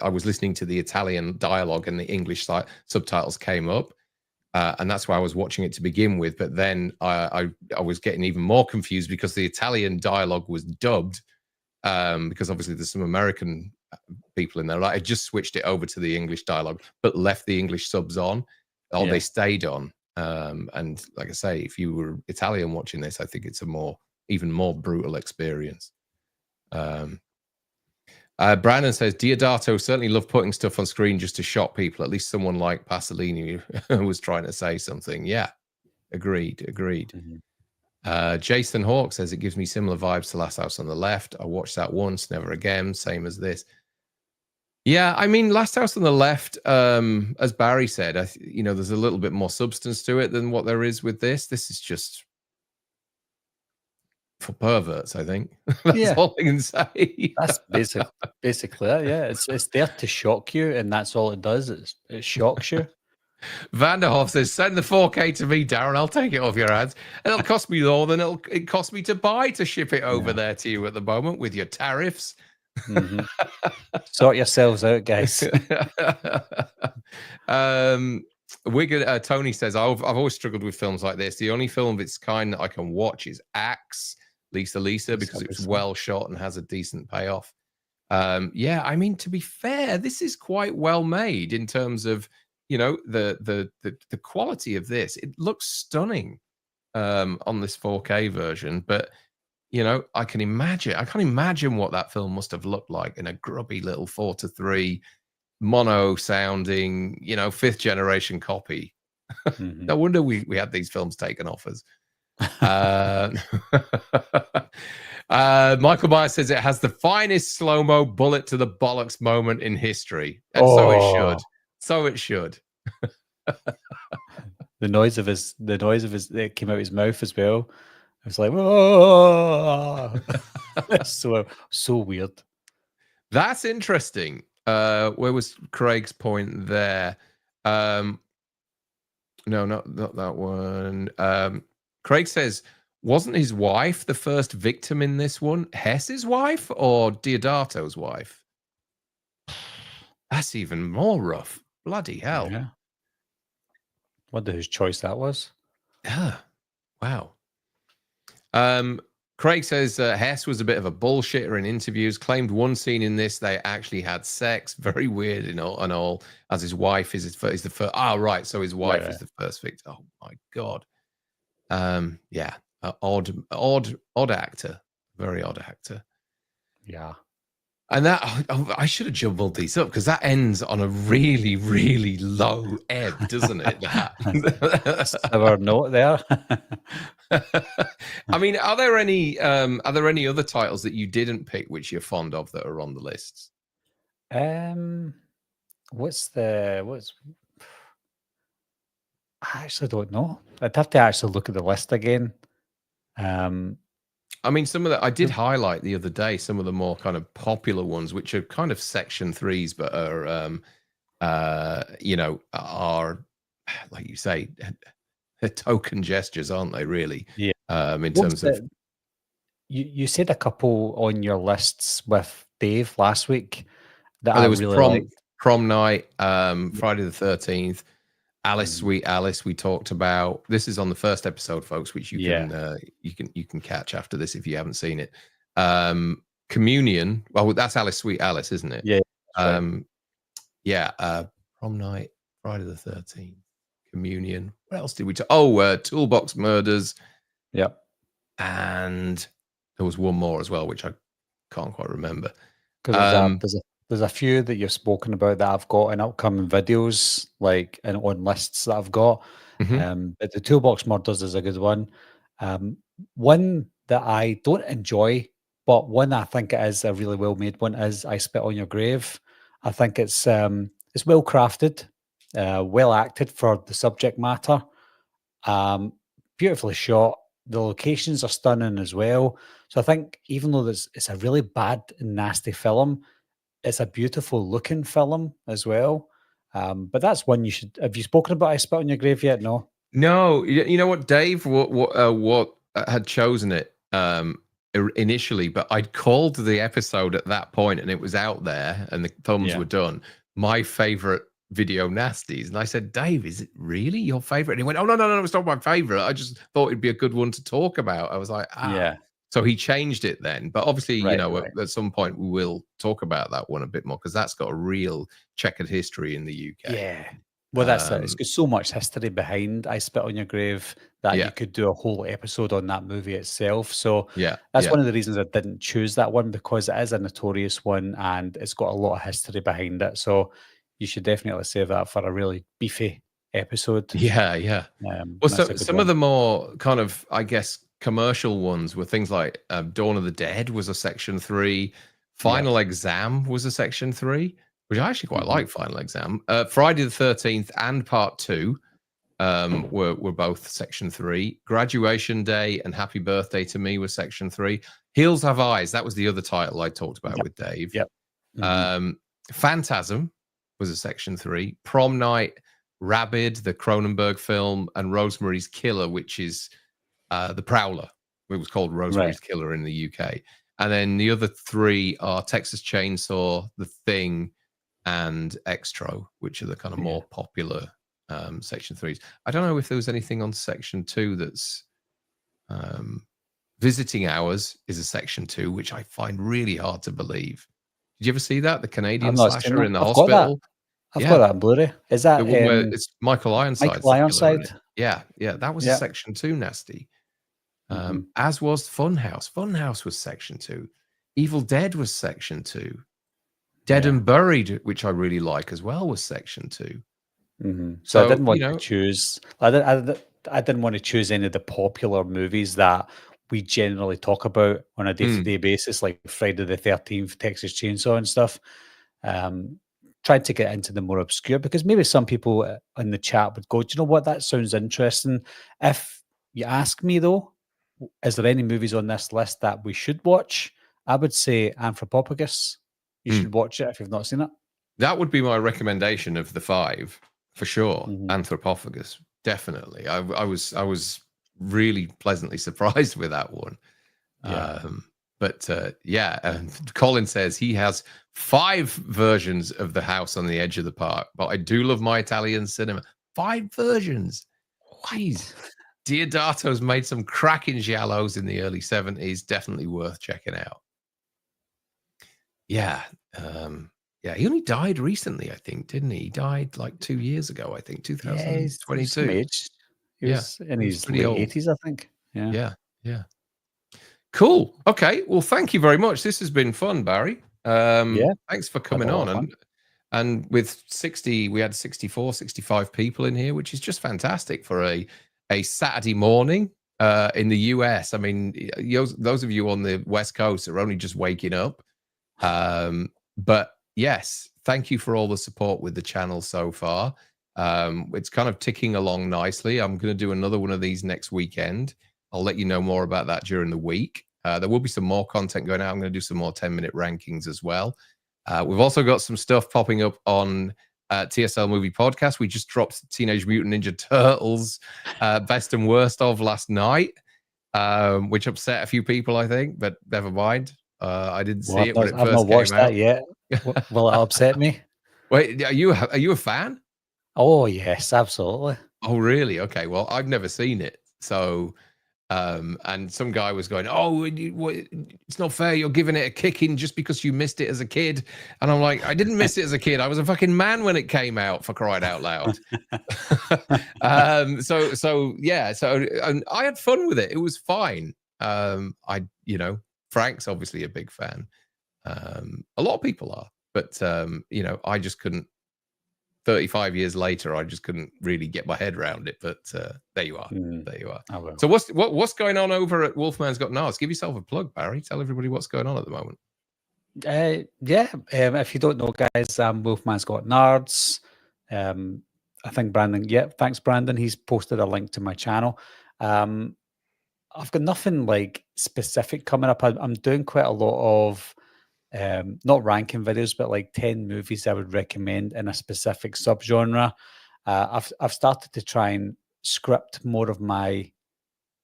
I was listening to the Italian dialogue and the English subtitles came up. And that's why I was watching it to begin with. But then I was getting even more confused because the Italian dialogue was dubbed, because obviously there's some American people in there. Right? I just switched it over to the English dialogue, but left the English subs on, they stayed on. And like I say, if you were Italian watching this, I think it's a more even more brutal experience. Brandon says Diodato certainly loved putting stuff on screen just to shock people. At least someone like Pasolini was trying to say something. Yeah, agreed.
Mm-hmm.
Jason Hawk says it gives me similar vibes to Last House on the Left. I watched that once, never again. Same as this. Yeah, I mean, Last House on the Left, as Barry said, there's a little bit more substance to it than what there is with this. This is just for perverts, I think. That's all I can say.
That's basically it. Yeah, it's there to shock you, and that's all it does. It shocks you.
Vanderhoff says, send the 4K to me, Darren. I'll take it off your hands. It'll cost me more than it cost me to buy to ship it over there to you at the moment with your tariffs.
Mm-hmm. Sort yourselves out, guys.
Tony says, I've always struggled with films like this. The only film of its kind that I can watch is Axe, Lisa, because it's well shot and has a decent payoff. Yeah, I mean, to be fair, this is quite well made in terms of, the quality of this. It looks stunning on this 4K version, but I can't imagine what that film must have looked like in a grubby little 4:3 mono sounding, 5th generation copy. Mm-hmm. No wonder we had these films taken off us. Michael Myers says it has the finest slow-mo bullet to the bollocks moment in history. And so it should.
The noise of his that came out of his mouth as well. I was like, whoa. so weird.
That's interesting. Where was Craig's point there? No, not that one. Craig says, wasn't his wife the first victim in this one? Hess's wife or Diodato's wife? That's even more rough. Bloody hell.
Yeah. Wonder whose choice that was.
Yeah. Wow. Craig says Hess was a bit of a bullshitter in interviews, claimed one scene in this they actually had sex. Very weird and all, as his wife is the first. Oh, right. So his wife is the first victim. Oh, my God. Yeah. Odd actor. Very odd actor.
Yeah.
And that I should have jumbled these up because that ends on a really, really low ebb, doesn't it?
Our note there.
I mean, are there any other titles that you didn't pick which you're fond of that are on the lists?
What's I actually don't know. I'd have to actually look at the list again.
I mean, some of that I did highlight the other day, some of the more kind of popular ones, which are kind of section 3s, but are, are, like you say, token gestures, aren't they, really?
Yeah.
In terms of...
You said a couple on your lists with Dave last week that
there was
really liked.
Prom Night, Friday the 13th, Alice, Sweet Alice, we talked about. This is on the first episode, folks, which you can catch after this if you haven't seen it. Communion. Well, that's Alice, Sweet Alice, isn't it?
Yeah.
Prom Night, Friday the 13th, Communion. What else did we talk? Oh, Toolbox Murders.
Yep.
And there was one more as well, which I can't quite remember.
Because there's a few that you've spoken about that I've got in upcoming videos, like and on lists that I've got. But the Toolbox Murders is a good one. One that I don't enjoy, but one I think it is a really well made one is I Spit on Your Grave. I think it's well crafted, well acted for the subject matter, beautifully shot. The locations are stunning as well. So I think even though it's a really bad and nasty film, it's a beautiful looking film as well. But that's one you should. Have you spoken about I Spit on Your Grave yet? No.
No. You know what, Dave? What had chosen it initially, but I'd called the episode at that point, and it was out there, and the thumbs were done. My favorite video, Nasties, and I said, Dave, is it really your favorite? And he went, oh no, it's not my favorite. I just thought it'd be a good one to talk about. I was like, yeah. So he changed it then, but obviously, at some point we will talk about that one a bit more because that's got a real checkered history in the UK.
Well, that's it. It's got so much history behind I Spit on Your Grave that
Yeah.
you could do a whole episode on that movie itself. So
Yeah.
that's
Yeah.
one of the reasons I didn't choose that one, because it is a notorious one and it's got a lot of history behind it. So you should definitely save that for a really beefy episode.
Yeah. Yeah. Well,
That's a
so
good
some of
one.
the more kind of, I guess, commercial ones were things like Dawn of the Dead was a Section 3. Final Exam was a Section 3, which I actually quite like. Final Exam. Friday the 13th and Part 2 were both Section 3. Graduation Day and Happy Birthday to Me was Section 3. Heels Have Eyes, that was the other title I talked about with Dave. Phantasm was a Section 3. Prom Night, Rabid, the Cronenberg film, and Rosemary's Killer, which is The Prowler. It was called Rosemary's Killer in the UK. And then the other 3 are Texas Chainsaw, The Thing, and Extro, which are the kind of more popular Section 3s. I don't know if there was anything on Section 2 that's Visiting Hours is a Section 2, which I find really hard to believe. Did you ever see that? The Canadian slasher in the hospital?
I've got that on Blu-ray. Is that
the one where it's Michael Ironside's
Michael
the killer,
Ironside?
isn't it? Yeah. That was a Section 2 nasty. As was Funhouse. Funhouse was Section 2. Evil Dead was Section 2. Dead and Buried, which I really like as well, was Section 2.
So I didn't want to choose. I didn't want to choose any of the popular movies that we generally talk about on a day-to-day basis, like Friday the 13th, Texas Chainsaw and stuff. Tried to get into the more obscure, because maybe some people in the chat would go, do you know what, that sounds interesting. If you ask me though, is there any movies on this list that we should watch? I would say Anthropophagus. You should watch it if you've not seen it.
That would be my recommendation of the 5 for sure. Anthropophagus, definitely. I was really pleasantly surprised with that one. Colin says he has 5 versions of The House on the Edge of the Park, but I do love my Italian cinema. 5 versions. Jeez. Diodato's made some cracking giallos in the early 70s. Definitely worth checking out. He only died recently, I think, didn't he? He died like 2 years ago, I think, 2022.
He was in his late 80s, I think.
Yeah. Cool. Okay. Well, thank you very much. This has been fun, Barry. Thanks for coming on. And with 60, we had 64, 65 people in here, which is just fantastic for a Saturday morning in the US. I mean, those of you on the West Coast are only just waking up. But yes, thank you for all the support with the channel so far. It's kind of ticking along nicely. I'm going to do another one of these next weekend. I'll let you know more about that during the week. There will be some more content going out. I'm going to do some more 10-minute rankings as well. We've also got some stuff popping up on TSL Movie Podcast. We just dropped Teenage Mutant Ninja Turtles Best and Worst of last night, which upset a few people, I think, but never mind. I didn't see it when it first came out.
I've not watched that yet. Will it upset me?
Wait, are you a fan?
Oh, yes, absolutely.
Oh, really? Okay. Well, I've never seen it. So, and some guy was going, oh, it's not fair. You're giving it a kicking just because you missed it as a kid. And I'm like, I didn't miss it as a kid. I was a fucking man when it came out, for crying out loud. So and I had fun with it. It was fine. Frank's obviously a big fan. A lot of people are, but I just couldn't. 35 years later, I just couldn't really get my head around it. But there you are. There you are. So what's going on over at Wolfman's Got Nards? Give yourself a plug, Barry. Tell everybody what's going on at the moment.
If you don't know, guys, Wolfman's Got Nards. I think Brandon. Thanks, Brandon. He's posted a link to my channel. I've got nothing like specific coming up. I'm doing quite a lot of not ranking videos, but like 10 movies I would recommend in a specific subgenre. I've started to try and script more of my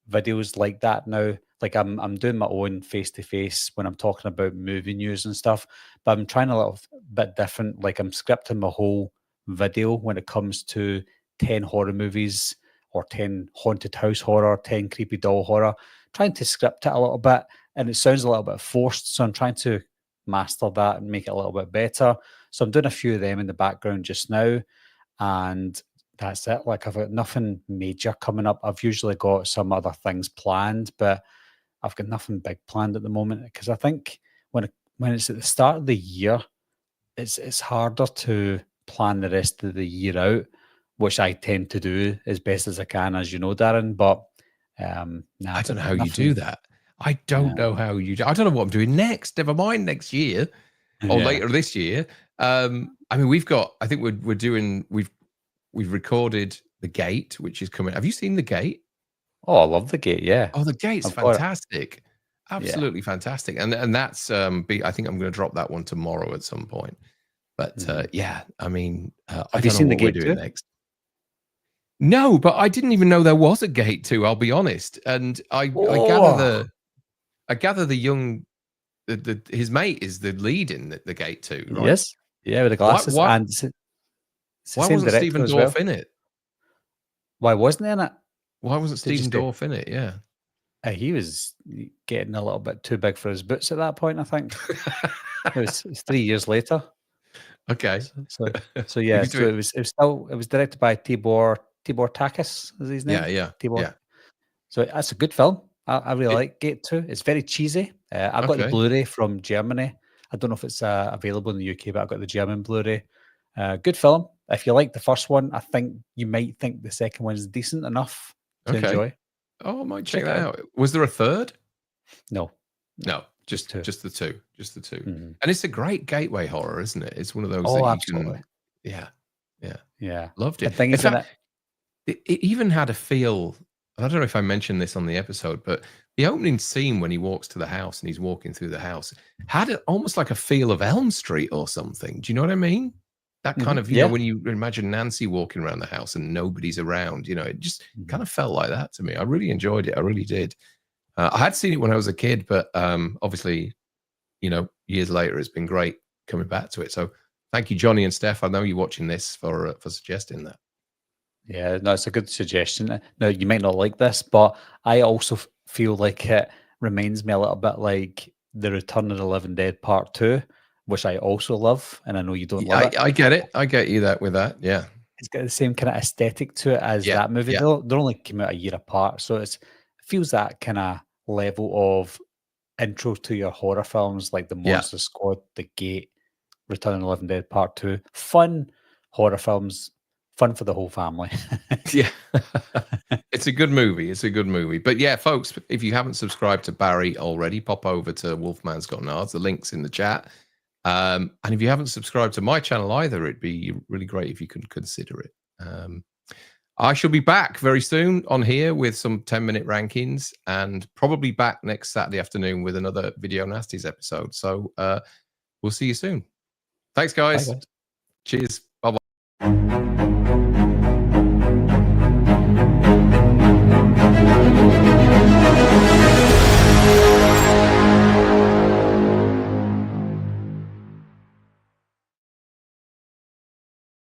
videos like that now. Like I'm doing my own face-to-face when I'm talking about movie news and stuff, but I'm trying a little bit different. Like I'm scripting my whole video when it comes to 10 horror movies or 10 haunted house horror, 10 creepy doll horror, trying to script it a little bit. And it sounds a little bit forced. So I'm trying to master that and make it a little bit better. So I'm doing a few of them in the background just now. and that's it. Like, I've got nothing major coming up. I've usually got some other things planned, but I've got nothing big planned at the moment, because I think when it's at the start of the year, it's harder to plan the rest of the year out, which I tend to do as best as I can, as you know, Darren. But nah,
I
I've
don't know
got
how you do
nothing.
that. I don't know how you do. I don't know what I'm doing next. Never mind next year or
Yeah.
later this year. I mean, I think we're doing. We've recorded The Gate, which is coming. Have you seen The Gate?
Oh, I love the gate. Yeah,
Oh, The Gate's
I've got it.
fantastic.
Yeah.
Absolutely fantastic. And that's I think I'm going to drop that one tomorrow at some point. But
Mhm.
yeah, I mean, I
Have you
don't know
seen the
what we're
gate
doing
too?
next. No, but I didn't even know there was a Gate 2, I'll be honest. And
Oh,
I gather the young his mate is the lead in the Gate 2, right?
yes. Yeah, with the
Why
glasses,
why
and it's the
why
same
wasn't
director
Stephen
as well.
Dorff in it?
Why wasn't he in it?
Why wasn't
Did you
Stephen
say?
Dorff in it? Yeah.
He was getting a little bit too big for his boots at that point, I think. It's 3 years later.
Okay.
So so so
He
yeah,
was
so
doing
it was directed by Tibor Takis, is his
yeah,
name?
yeah,
Tibor.
yeah.
So that's a good film. I really
It
like Gate 2. It's very cheesy. I got the
okay.
Blu-ray from Germany. I don't know if it's available in the UK, but I got the German Blu-ray. Good film. If you like the first one, I think you might think the second one is decent enough to
Okay.
enjoy.
Oh, I might check
Check it
that
out.
out. Was there a third?
No, no,
No,
just two.
just the two, just the two.
Mhm.
And it's a great gateway horror, isn't it? It's one of those that
Oh,
you
absolutely.
can, yeah, yeah,
Yeah.
loved it.
And thing
In
is in
fact,
it.
it even had a feel. I don't know if I mentioned this on the episode, but the opening scene when he walks to the house and he's walking through the house had almost like a feel of Elm Street or something. Do you know what I mean? That kind of,
Yeah.
when you imagine Nancy walking around the house and nobody's around, it just kind
Mhm.
of felt like that to me. I really enjoyed it. I really did. I had seen it when I was a kid, but obviously, years later, it's been great coming back to it. So thank you, Johnny and Steph. I know you're watching this for suggesting that.
Yeah, no, it's a good suggestion. Now, you might not like this, but I also feel like it reminds me a little bit like The Return of the Living Dead Part 2, which I also love, and I know you don't love it.
I get it. I get you that with that. Yeah.
It's got the same kind of aesthetic to it as
Yeah.
that movie.
Yeah.
They're only came out a year apart, so it feels that kind of level of intro to your horror films, like The
Yeah.
Monster Squad, The Gate, Return of the Living Dead Part 2. Fun horror films, fun for the whole family.
Yeah. It's a good movie. It's a good movie. But yeah, folks, if you haven't subscribed to Barry already, pop over to Wolfman's Got Nards. The link's in the chat. And if you haven't subscribed to my channel either, it'd be really great if you could consider it. I shall be back very soon on here with some 10-minute rankings and probably back next Saturday afternoon with another Video Nasties episode. So we'll see you soon. Thanks,
Bye,
guys.
guys.
Cheers. Bye-bye.